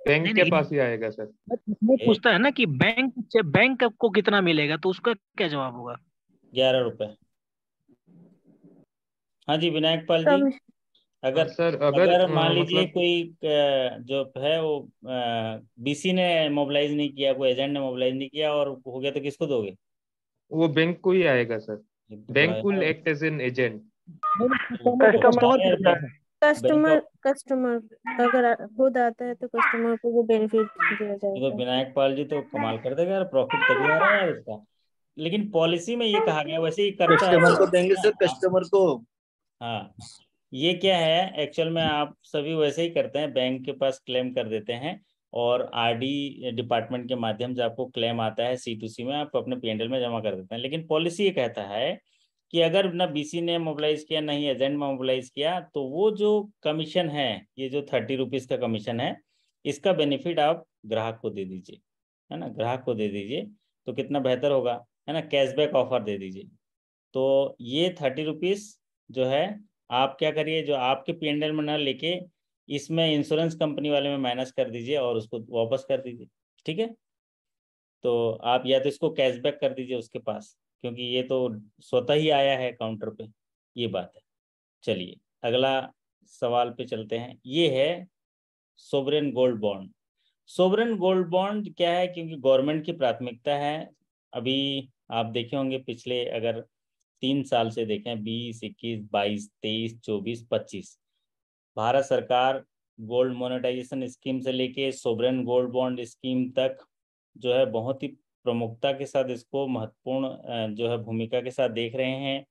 बैंक नहीं के नहीं, पास ही आएगा सर। वो पूछता है ना कि बैंक को कितना मिलेगा, तो उसका क्या जवाब होगा? 11 रुपए। हाँ जी विनायक पाल जी। अगर सर अगर अगर मान लीजिए मतलब कोई जो है वो बीसी ने मोबिलाइज नहीं किया, कोई एजेंट ने मोबिलाइज नहीं किया और हो गया, तो किसको दोगे? वो बैंक को ही आएगा सर। ये तो बड़ा bank will act as an agent. Customer को देता है। कस्टमर अगर खुद आता है तो कस्टमर को वो बेनिफिट दिया तो जाएगा। विनायक पाल जी तो कमाल कर देगा यार, प्रॉफिट तभी आ रहा है यार इसका। लेकिन पॉलिसी में ये कहा गया, वैसे ही करता है कस्टमर को देंगे सर, आप। कस्टमर को। हाँ, ये क्या है एक्चुअल में, आप सभी वैसे ही करते हैं, बैंक के पास क्लेम कर देते हैं और आरडी डिपार्टमेंट के माध्यम से आपको क्लेम आता है C2C में, आप अपने पीएनएल में जमा कर देते हैं। लेकिन पॉलिसी ये कहता है कि अगर ना बीसी ने मोबिलाइज किया ना ही एजेंट में मोबिलाइज किया, तो वो जो कमीशन है, ये जो 30 रुपीज़ का कमीशन है, इसका बेनिफिट आप ग्राहक को दे दीजिए, है ना, ग्राहक को दे दीजिए। तो कितना बेहतर होगा, है ना, कैशबैक ऑफर दे दीजिए। तो ये 30 रुपीज़ जो है आप क्या करिए, जो आपके पीएनएल में ना लेके इसमें इंश्योरेंस कंपनी वाले में माइनस कर दीजिए और उसको वापस कर दीजिए। ठीक है, तो आप या तो इसको कैशबैक कर दीजिए उसके पास, क्योंकि ये तो स्वतः ही आया है काउंटर पे, ये बात है। चलिए अगला सवाल पे चलते हैं। ये है sovereign gold bond. Sovereign gold bond क्या है? क्योंकि गवर्नमेंट की प्राथमिकता है, अभी आप देखे होंगे पिछले अगर 3 साल से देखें, 20, 21, 22, 23, 24, 25, भारत सरकार गोल्ड मोनेटाइजेशन स्कीम से लेके सोवरेन गोल्ड बॉन्ड स्कीम तक जो है बहुत ही प्रमुखता के साथ इसको महत्वपूर्ण जो है भूमिका के साथ देख रहे हैं।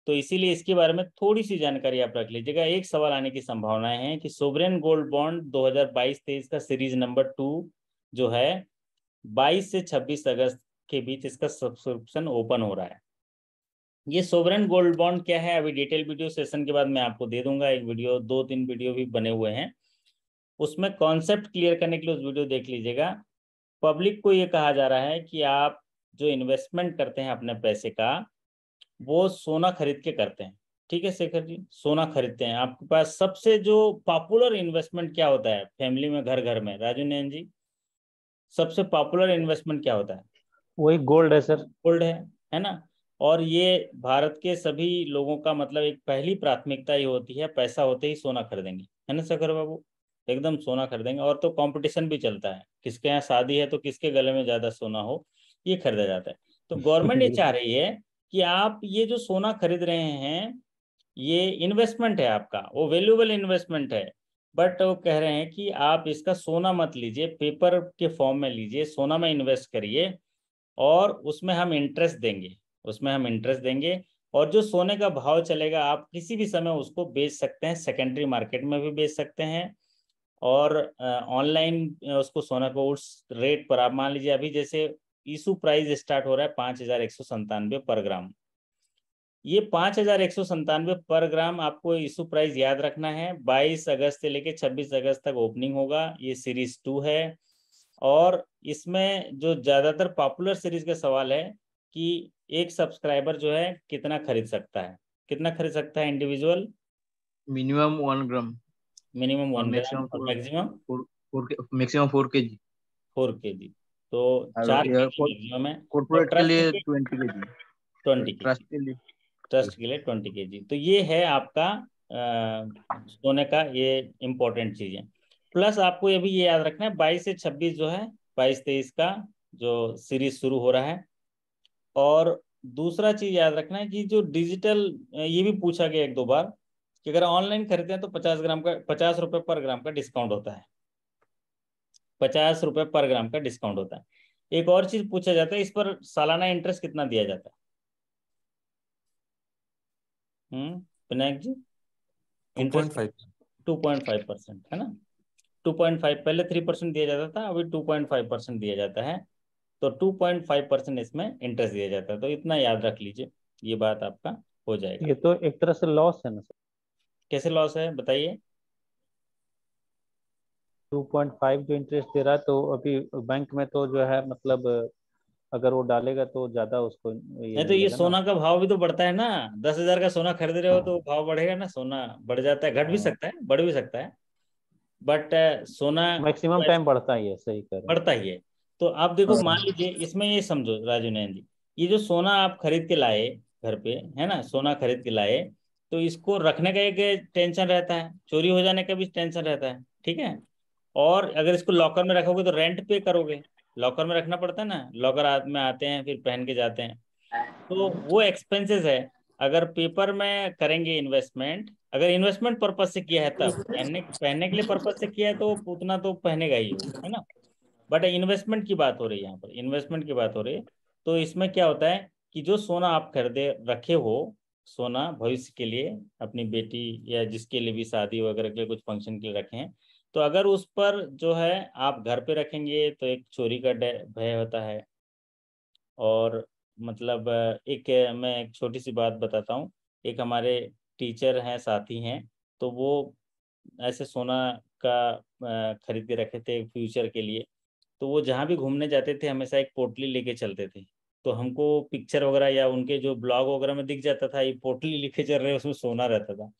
तो इसीलिए इसके बारे में थोड़ी सी जानकारी आप रख लीजिएगा। एक सवाल आने की संभावनाएं हैं कि सोवरेन गोल्ड बॉन्ड 2022-23 का सीरीज नंबर 2 जो है 22 से 26 अगस्त के बीच इसका सब्सक्रिप्शन ओपन हो रहा है। ये सोवरेन गोल्ड बॉन्ड क्या है, अभी डिटेल वीडियो सेशन के बाद मैं आपको दे दूंगा, एक वीडियो, 2-3 वीडियो भी बने हुए हैं, उसमें कॉन्सेप्ट क्लियर करने के लिए उस वीडियो देख लीजिएगा। पब्लिक को ये कहा जा रहा है कि आप जो इन्वेस्टमेंट करते हैं अपने पैसे का, वो सोना खरीद के करते हैं। ठीक है शेखर जी, सोना खरीदते हैं। आपके पास सबसे जो पॉपुलर इन्वेस्टमेंट क्या होता है फैमिली में, घर घर में, राजू नयन जी, सबसे पॉपुलर इन्वेस्टमेंट क्या होता है? वही गोल्ड है सर। गोल्ड है ना। और ये भारत के सभी लोगों का मतलब एक पहली प्राथमिकता ये होती है, पैसा होते ही सोना खरीदेंगे, है ना शेखर बाबू, एकदम सोना खरीदेंगे। और तो कंपटीशन भी चलता है, किसके यहाँ शादी है तो किसके गले में ज्यादा सोना हो, ये खरीदा जाता है। तो गवर्नमेंट ये चाह रही है कि आप ये जो सोना खरीद रहे हैं, ये इन्वेस्टमेंट है आपका, वो वैल्यूएबल इन्वेस्टमेंट है, बट वो कह रहे हैं कि आप इसका सोना मत लीजिए, पेपर के फॉर्म में लीजिए, सोना में इन्वेस्ट करिए और उसमें हम इंटरेस्ट देंगे, उसमें हम इंटरेस्ट देंगे। और जो सोने का भाव चलेगा आप किसी भी समय उसको बेच सकते हैं, सेकेंडरी मार्केट में भी बेच सकते हैं, और ऑनलाइन उसको सोना को उस रेट पर आप मान लीजिए, अभी जैसे इशू प्राइस स्टार्ट हो रहा है 5,197 पर ग्राम। ये 5,197 पर ग्राम आपको इशू प्राइस याद रखना है। 22 अगस्त से लेके 26 अगस्त तक ओपनिंग होगा, ये सीरीज 2 है। और इसमें जो ज्यादातर पॉपुलर सीरीज का सवाल है कि एक सब्सक्राइबर जो है कितना खरीद सकता है, कितना खरीद सकता है इंडिविजुअल? मिनिमम 1 ग्राम, मिनिमम और 1 ग्राम और मैक्सिमम मैक्सिमम 4 केजी, 4 केजी, तो और 4 केजी मैक्सिमम है। और कॉर्पोरेट के ट्रस्ट लिए के 20 केजी, 20 ट्रस्ट केजी, के लिए। ट्रस्ट के लिए 20 केजी। तो ये है आपका सोने का, ये इम्पोर्टेंट चीज है। प्लस आपको ये भी ये याद रखना है 22 से 26 जो है, 22-23 का जो सीरीज शुरू हो रहा है। और दूसरा चीज याद रखना है कि जो डिजिटल, ये भी पूछा गया एक दो बार कि अगर ऑनलाइन खरीदते हैं तो 50 रुपए पर ग्राम का डिस्काउंट होता है। 50 रुपए पर ग्राम का डिस्काउंट होता है। एक और चीज पूछा जाता है, इस पर सालाना इंटरेस्ट कितना दिया जाता है? विनायक जी, इंटरेस्ट 2.5% है ना। 2.5, पहले 3% दिया जाता था, अभी 2.5% दिया जाता है। तो 2.5% इसमें इंटरेस्ट दिया जाता है। तो इतना याद रख लीजिए, ये बात आपका हो जाएगा। ये तो एक तरह से लॉस है ना सर। कैसे लॉस है बताइए? 2.5 जो इंटरेस्ट दे रहा है, तो अभी बैंक में तो जो है मतलब अगर वो डालेगा तो ज्यादा उसको ये नहीं तो ये मिलेगा ना। सोना का भाव भी तो बढ़ता है ना। 10,000 का सोना खरीद रहे हो तो भाव बढ़ेगा ना, सोना बढ़ जाता है, घट भी हाँ, सकता है, बढ़ भी सकता है। बट सोना मैक्सिमम तो टाइम बढ़ता ही है, सही कह रहे हैं। बढ़ता ही है। तो आप देखो, हाँ। मान लीजिए इसमें ये समझो राजू नयन जी, ये जो सोना आप खरीद के लाए घर पे, है ना, सोना खरीद के लाए, तो इसको रखने का एक टेंशन रहता है, चोरी हो जाने का भी टेंशन रहता है, ठीक है। और अगर इसको लॉकर में रखोगे तो रेंट पे करोगे, लॉकर में रखना पड़ता है ना, लॉकर में आते हैं फिर पहन के जाते हैं, तो वो एक्सपेंसेस है। अगर पेपर में करेंगे इन्वेस्टमेंट, अगर इन्वेस्टमेंट पर्पज से किया है, तब पहनने पहनने के लिए पर्पज से किया है तो उतना तो पहनेगा ही वो, है ना। बट इन्वेस्टमेंट की बात हो रही है, यहाँ पर इन्वेस्टमेंट की बात हो रही है। तो इसमें क्या होता है कि जो सोना आप खरीदे रखे हो, सोना भविष्य के लिए, अपनी बेटी या जिसके लिए भी शादी वगैरह के लिए कुछ फंक्शन के लिए रखे हैं, तो अगर उस पर जो है आप घर पे रखेंगे तो एक चोरी का भय होता है। और मतलब मैं एक छोटी सी बात बताता हूँ। एक हमारे टीचर हैं, साथी हैं, तो वो ऐसे सोना का खरीद के रखे थे फ्यूचर के लिए। तो वो जहाँ भी घूमने जाते थे हमेशा एक पोटली लेके चलते थे। तो हमको पिक्चर वगैरह या उनके जो ब्लॉग वगैरह में दिख जाता था, ये पोटली लेके चल रहे हैं, उसमें सोना रहता था।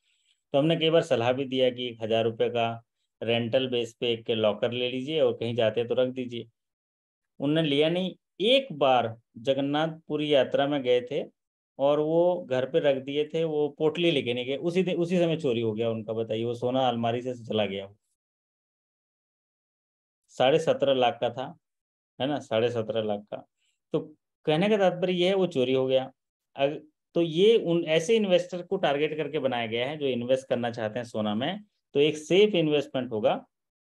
तो हमने कई बार सलाह भी दिया कि 1,000 रुपये का रेंटल बेस पे एक लॉकर ले लीजिए और कहीं जाते तो रख दीजिए। उनने लिया नहीं। एक बार जगन्नाथपुरी यात्रा में गए थे और वो घर पे रख दिए थे, वो पोटली लेके नहीं गए, उसी समय चोरी हो गया उनका। बताइए, वो सोना अलमारी से चला गया। 17.5 लाख का था, है ना, 17.5 लाख का। तो कहने का तात्पर्य ये है, वो चोरी हो गया। अग, तो ये उन ऐसे इन्वेस्टर को टारगेट करके बनाया गया है जो इन्वेस्ट करना चाहते हैं सोना में। तो एक सेफ इन्वेस्टमेंट होगा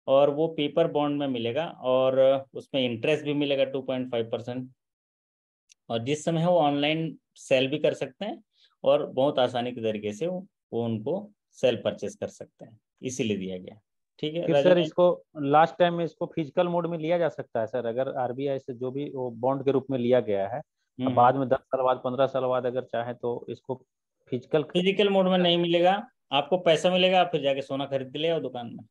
और वो पेपर बॉन्ड में मिलेगा और उसमें इंटरेस्ट भी मिलेगा 2.5%। और जिस समय है वो ऑनलाइन सेल भी कर सकते हैं और बहुत आसानी के तरीके से वो उनको सेल परचेस कर सकते हैं, इसीलिए दिया गया। ठीक है फिर राजू सर भाई? इसको लास्ट टाइम में इसको फिजिकल मोड में लिया जा सकता है सर, अगर आरबीआई से जो भी वो बॉन्ड के रूप में लिया गया है, अब बाद में 10 साल बाद 15 साल बाद अगर चाहे तो इसको फिजिकल। फिजिकल मोड में नहीं मिलेगा, आपको पैसा मिलेगा, आप फिर जाके सोना खरीद के ले आओ दुकान में।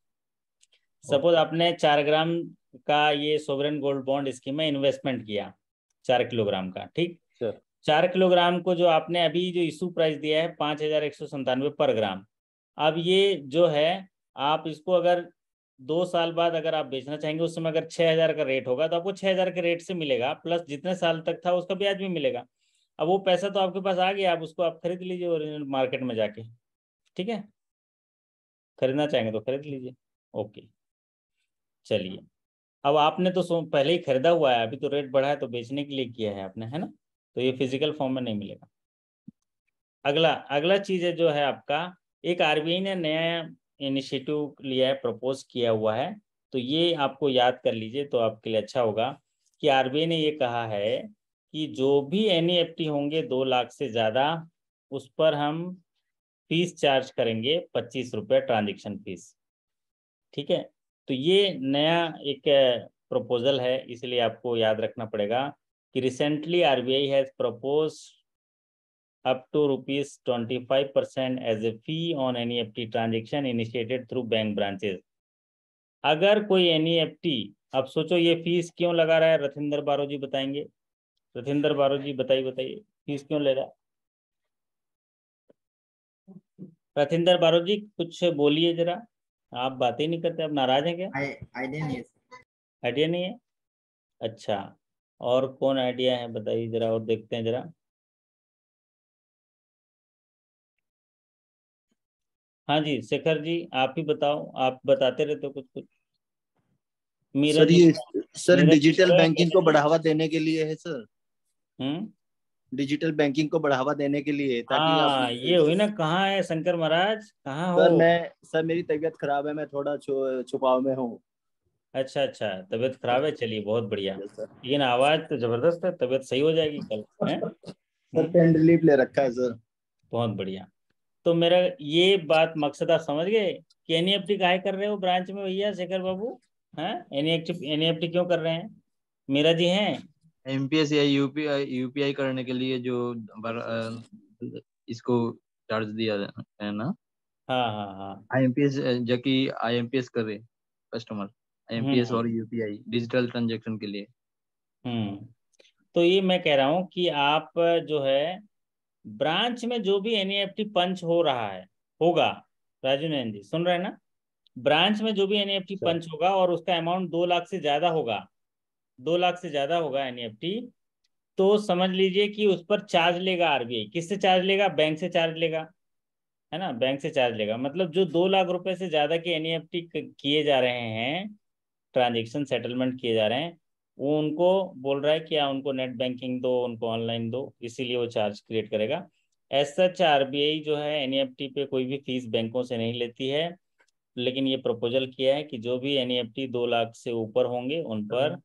सपोज आपने 4 ग्राम का ये सोवरेन गोल्ड बॉन्ड स्कीम में इन्वेस्टमेंट किया, 4 किलोग्राम का, ठीक। सर 4 किलोग्राम को जो आपने अभी जो इशू प्राइस दिया है 5,197 पर ग्राम, अब ये जो है, आप इसको अगर 2 साल बाद अगर आप बेचना चाहेंगे, उस समय अगर 6,000 का रेट होगा तो आपको 6,000 के रेट से मिलेगा, प्लस जितने साल तक था उसका ब्याज भी मिलेगा। अब वो पैसा तो आपके पास आ गया, आप उसको आप खरीद लीजिए ओरिजिनल मार्केट में जाके, ठीक है। खरीदना चाहेंगे तो खरीद लीजिए। ओके, चलिए। अब आपने तो पहले ही खरीदा हुआ है, अभी तो रेट बढ़ा है तो बेचने के लिए किया है आपने, है ना। तो ये फिजिकल फॉर्म में नहीं मिलेगा। अगला अगला चीज है जो है आपका, एक आरबीआई ने नया इनिशिएटिव लिया है, प्रपोज किया हुआ है। तो ये आपको याद कर लीजिए तो आपके लिए अच्छा होगा कि आरबीआई ने ये कहा है कि जो भी एनईएफटी होंगे 2 लाख से ज्यादा, उस पर हम फीस चार्ज करेंगे, 25 रुपये ट्रांजेक्शन फीस, ठीक है। तो ये नया एक प्रपोजल है, इसलिए आपको याद रखना पड़ेगा कि recently RBI has propose up to rupees 25% as a fee on NEFT transaction initiated through bank branches। अगर कोई NEFT, अब सोचो ये फीस क्यों लगा रहा है, रथिंदर बारो जी बताएंगे। रथिंदर बारो जी बताइए फीस क्यों ले रहा है। रथिंदर बारो जी कुछ बोलिए जरा, आप बातें नहीं करते, आप नाराज हैं क्या? आइडिया नहीं है सर। आइडिया नहीं है? अच्छा, और कौन आइडिया है बताइए जरा, और देखते हैं जरा। हाँ जी शेखर जी, आप ही बताओ, आप बताते रहते हो कुछ कुछ। सर मीरज ये Mishra, sir Neeraj digital Mishra banking को बढ़ावा देने के लिए है सर। हम्म डिजिटल बैंकिंग को बढ़ावा देने के लिए, ताकि आप। हाँ, ये हुई ना। कहाँ है शंकर महाराज, कहाँ सर हो? सर मेरी तबीयत खराब है, मैं थोड़ा छुपाव में हूँ। अच्छा अच्छा, तबीयत खराब है, चलिए बहुत बढ़िया। Yes sir. लेकिन आवाज तो जबरदस्त है, तबीयत सही हो जाएगी कल है। सर पेन रिलीफ ले रखा है सर। बहुत बढ़िया। तो मेरा ये बात मकसद आप समझ गए कि एनईएफटी काहे कर रहे हो ब्रांच में भैया शेखर बाबू? हैं, एनईएफटी क्यों कर रहे हैं? मीरा जी हैं। एमपीएस या यूपीआई करने के लिए जो इसको चार्ज दिया है ना, हाँ हाँ हाँ। आईएमपीएस, जबकि आईएमपीएस करे कस्टमर, आईएमपीएस और हम्म यूपीआई डिजिटल ट्रांजैक्शन के लिए। हम्म। तो ये मैं कह रहा हूँ कि आप जो है ब्रांच में जो भी एनईएफटी पंच हो रहा है, होगा, राजू नयन जी सुन रहे हैं ना? ब्रांच में जो भी एनईएफटी सर पंच होगा और उसका अमाउंट 2 लाख से ज्यादा होगा, 2 लाख से ज्यादा होगा एनईएफटी, तो समझ लीजिए कि उस पर चार्ज लेगा आरबीआई। किससे चार्ज लेगा? बैंक से चार्ज लेगा, है ना? बैंक से चार्ज लेगा। मतलब जो 2 लाख रुपए से ज्यादा के एनईएफटी किए जा रहे हैं, ट्रांजेक्शन सेटलमेंट किए जा रहे हैं, वो उनको बोल रहा है कि उनको नेट बैंकिंग दो, उनको ऑनलाइन दो, इसीलिए वो चार्ज क्रिएट करेगा। एज सच आरबीआई जो है एनईएफटी पे कोई भी फीस बैंकों से नहीं लेती है, लेकिन ये प्रपोजल किया है कि जो भी एनईएफटी 2 लाख से ऊपर होंगे उन पर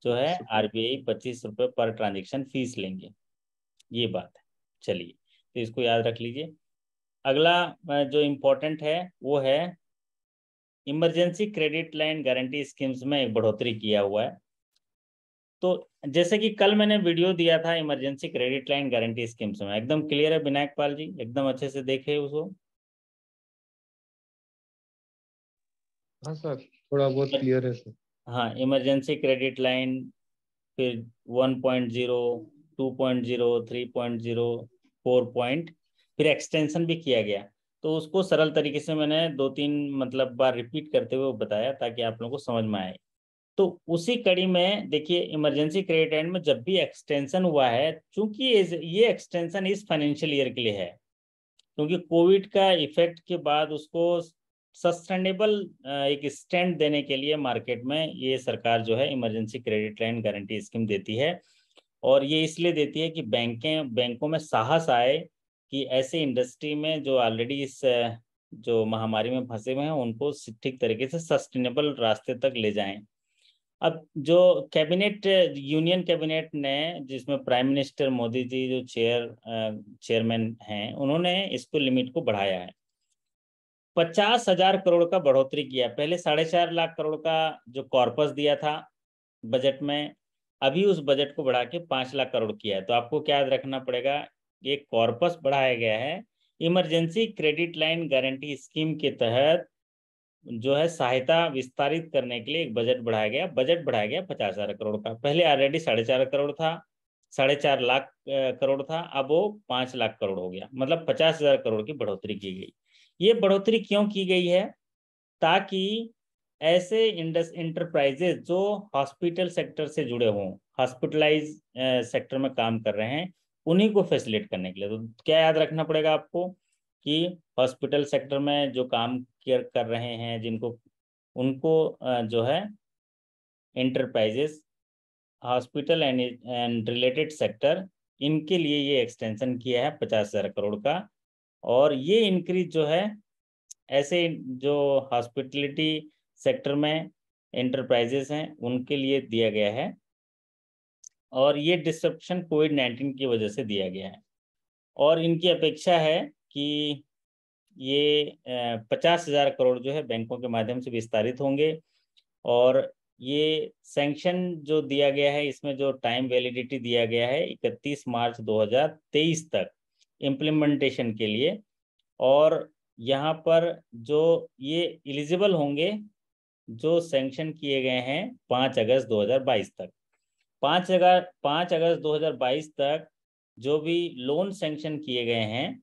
जो है 20 रुपये। आरबीआई 25 रुपये पर ट्रांजेक्शन फीस लेंगे। ये बात है। चलिए, तो इसको याद रख लीजिए। अगला जो इम्पोर्टेंट है वो है emergency credit line guarantee schemes में एक बढ़ोतरी किया हुआ है। तो जैसे कि कल मैंने वीडियो दिया था emergency credit line guarantee schemes में, एकदम क्लियर है विनायक पाल जी? एकदम अच्छे से देखे उसको? हाँ सर, थोड़ा बहुत क्लियर है सर। हाँ, इमरजेंसी क्रेडिट लाइन, फिर 1.0, 2.0, 3.0, 4 फिर एक्सटेंशन भी किया गया। तो उसको सरल तरीके से मैंने 2-3 मतलब बार रिपीट करते हुए बताया ताकि आप लोगों को समझ में आए। तो उसी कड़ी में देखिए, इमरजेंसी क्रेडिट लाइन में जब भी एक्सटेंशन हुआ है, चूंकि ये एक्सटेंशन इस फाइनेंशियल ईयर के लिए है, क्योंकि कोविड का इफेक्ट के बाद उसको सस्टेनेबल एक स्टैंड देने के लिए मार्केट में ये सरकार जो है emergency credit line guarantee scheme देती है। और ये इसलिए देती है कि बैंकों में साहस आए कि ऐसे इंडस्ट्री में जो ऑलरेडी इस जो महामारी में फंसे हुए हैं उनको ठीक तरीके से सस्टेनेबल रास्ते तक ले जाएं। अब जो कैबिनेट, यूनियन कैबिनेट ने, जिसमें प्राइम मिनिस्टर मोदी जी जो चेयरमैन हैं, उन्होंने इसको लिमिट को बढ़ाया है। 50,000 करोड़ का बढ़ोतरी किया। पहले 4.5 लाख करोड़ का जो कॉर्पस दिया था बजट में, अभी उस बजट को बढ़ा के 5 लाख करोड़ किया है। तो आपको क्या याद रखना पड़ेगा, ये कॉर्पस बढ़ाया गया है emergency credit line guarantee scheme के तहत, जो है सहायता विस्तारित करने के लिए एक बजट बढ़ाया गया 50,000 करोड़ का। पहले ऑलरेडी 4.5 करोड़ था, 4.5 लाख करोड़ था, अब वो 5 लाख करोड़ हो गया, मतलब 50,000 करोड़ की बढ़ोतरी की गई। ये बढ़ोतरी क्यों की गई है? ताकि ऐसे इंटरप्राइजेज जो हॉस्पिटल सेक्टर से जुड़े हों, हॉस्पिटलाइज सेक्टर में काम कर रहे हैं, उन्हीं को फैसिलिटेट करने के लिए। तो क्या याद रखना पड़ेगा आपको कि हॉस्पिटल सेक्टर में जो काम कर रहे हैं, जिनको, उनको जो है enterprises, hospital and related sector, इनके लिए ये एक्सटेंशन किया है 50,000 करोड़ का। और ये इंक्रीज जो है ऐसे जो हॉस्पिटलिटी सेक्टर में एंटरप्राइजेस हैं उनके लिए दिया गया है, और ये डिस्रप्शन कोविड-19 की वजह से दिया गया है। और इनकी अपेक्षा है कि ये 50,000 करोड़ जो है बैंकों के माध्यम से विस्तारित होंगे। और ये सैंक्शन जो दिया गया है, इसमें जो टाइम वैलिडिटी दिया गया है 31 मार्च 2023 तक इम्प्लीमेंटेशन के लिए। और यहाँ पर जो ये एलिजिबल होंगे, जो सैंक्शन किए गए हैं 5 अगस्त 2022 तक, 5 अगस्त 2022 तक जो भी लोन सैंक्शन किए गए हैं,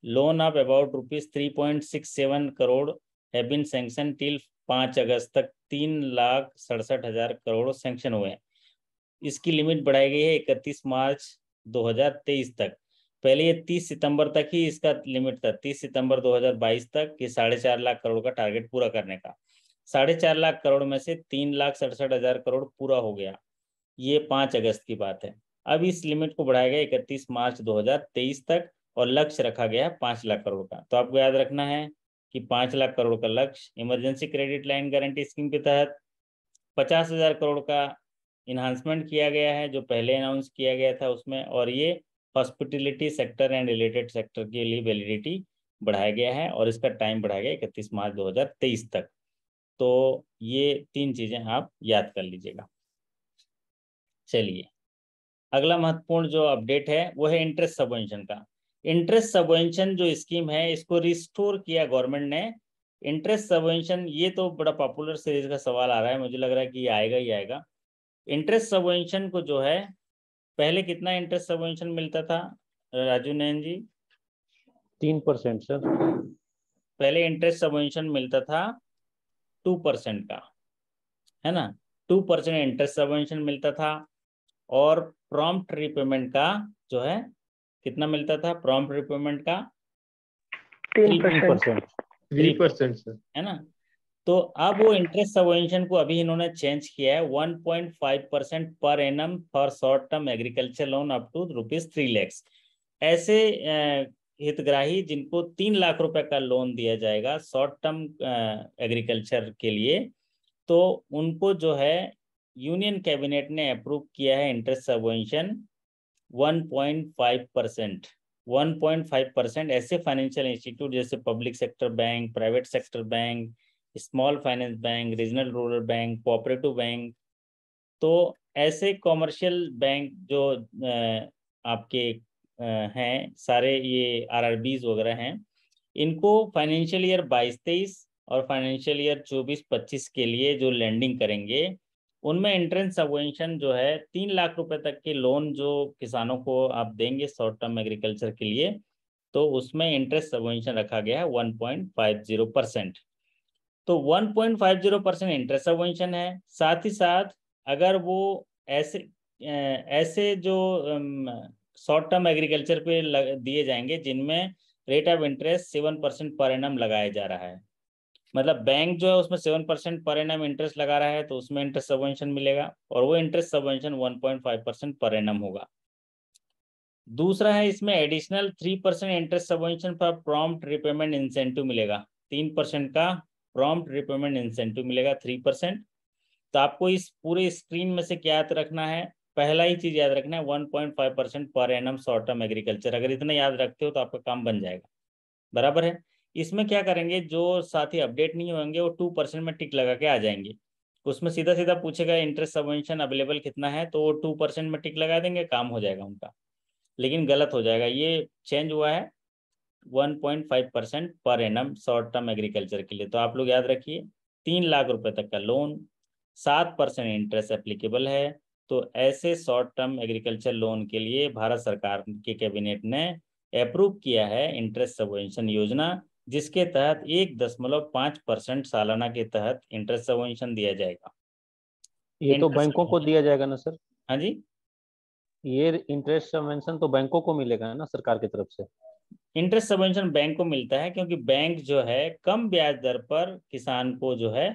loan of about ₹3.67 crore have been sanction till 5 अगस्त तक 3,67,000 करोड़ सैंक्शन हुए हैं। इसकी लिमिट बढ़ाई गई है 31 मार्च 2023 तक। पहले ये 30 सितंबर तक ही इसका लिमिट था, 30 सितंबर 2022 तक कि 4.5 लाख करोड़ का टारगेट पूरा करने का। 4.5 लाख करोड़ में से 3,67,000 करोड़ पूरा हो गया। ये 5 अगस्त की बात है। अब इस लिमिट को बढ़ाया गया 31 मार्च 2023 तक और लक्ष्य रखा गया है 5 लाख करोड़ का। तो आपको याद रखना है कि 5 लाख करोड़ का लक्ष्य। Emergency credit line guarantee scheme के तहत 50,000 करोड़ का इन्हांसमेंट किया गया है जो पहले अनाउंस किया गया था उसमें, और ये hospitality sector and related sector के लिए वैलिडिटी बढ़ाया गया है और इसका टाइम बढ़ाया गया 31 मार्च 2023 तक। तो ये 3 चीजें आप याद कर लीजिएगा। चलिए, अगला महत्वपूर्ण जो अपडेट है वो है इंटरेस्ट सबवेंशन का। इंटरेस्ट सबवेंशन जो स्कीम है इसको रिस्टोर किया गवर्नमेंट ने। इंटरेस्ट सबवेंशन, ये तो बड़ा पॉपुलर सीरीज का सवाल आ रहा है, मुझे लग रहा है कि ये आएगा ही आएगा। इंटरेस्ट सबवेंशन को जो है, पहले कितना इंटरेस्ट सबवेंशन मिलता था राजू नयन जी? 3% सर। पहले इंटरेस्ट सबवेंशन मिलता था 2% का, है ना। 2% इंटरेस्ट सबवेंशन मिलता था और प्रॉम्प्ट रीपेमेंट का जो है कितना मिलता था? प्रॉम्प्ट रीपेमेंट का 3%। 3% सर, है ना। तो अब वो इंटरेस्ट सबवेंशन को अभी इन्होंने चेंज किया है 1.5% पर annum for short term agriculture loan up to ₹3 lakh. ऐसे हितग्राही जिनको 3 लाख रुपए का लोन दिया जाएगा शॉर्ट टर्म एग्रीकल्चर के लिए, तो उनको जो है यूनियन कैबिनेट ने अप्रूव किया है इंटरेस्ट सबवेंशन 1.5%। 1.5% ऐसे फाइनेंशियल इंस्टीट्यूट जैसे public sector bank, private sector bank, small finance bank, regional rural bank, cooperative bank, तो ऐसे कॉमर्शियल बैंक जो आपके हैं सारे, ये आरआरबीज वगैरह हैं, इनको फाइनेंशियल ईयर 22-23 और फाइनेंशियल ईयर 24-25 के लिए जो लैंडिंग करेंगे उनमें इंटरेस्ट सबवेंशन जो है 3 लाख रुपए तक के लोन जो किसानों को आप देंगे शॉर्ट टर्म एग्रीकल्चर के लिए, तो उसमें इंटरेस्ट सबवेंशन रखा गया है 1.50%। तो 1.50% इंटरेस्ट सबवेंशन है। साथ ही साथ अगर वो ऐसे जो शॉर्ट टर्म एग्रीकल्चर पे दिए जाएंगे जिनमें rate of interest 7% per annum लगाया जा रहा है, मतलब बैंक जो है उसमें 7% पर एनम इंटरेस्ट लगा रहा है, तो उसमें इंटरेस्ट सबवेंशन मिलेगा और वो इंटरेस्ट सबवेंशन 1.5% पर एनम होगा। दूसरा है इसमें एडिशनल 3% इंटरेस्ट सबवेंशन पर प्रॉम्प्ट रिपेमेंट इंसेंटिव मिलेगा। 3% का प्रॉम्प्ट रिपेमेंट इंसेंटिव मिलेगा 3%। तो आपको इस पूरे स्क्रीन में से क्या याद रखना है? पहला ही चीज याद रखना है 1.5% पर एनम शॉर्ट टर्म एग्रीकल्चर। अगर इतना याद रखते हो तो आपका काम बन जाएगा, बराबर है। इसमें क्या करेंगे, जो साथी अपडेट नहीं होंगे वो 2% में टिक लगा के आ जाएंगे। उसमें सीधा सीधा पूछेगा इंटरेस्ट सबवेंशन अवेलेबल कितना है, तो वो 2% में टिक लगा देंगे, काम हो जाएगा उनका। लेकिन गलत हो जाएगा, ये चेंज हुआ है 1.5% पर एनम शॉर्ट टर्म एग्रीकल्चर के लिए। तो आप लोग याद रखिए 3 लाख रुपए तक का लोन, 7% इंटरेस्ट एप्लीकेबल है। तो ऐसे शॉर्ट टर्म एग्रीकल्चर लोन के लिए भारत सरकार के कैबिनेट ने अप्रूव किया है इंटरेस्ट सबवेंशन योजना, जिसके तहत 1.5% सालाना के तहत इंटरेस्ट सबवेंशन दिया जाएगा। ये तो बैंकों को दिया जाएगा ना सर? हाँ जी, ये इंटरेस्ट सबवेंशन तो बैंकों को मिलेगा ना सरकार की तरफ से? इंटरेस्ट सबवेंशन बैंक को मिलता है क्योंकि बैंक जो है कम ब्याज दर पर किसान को जो है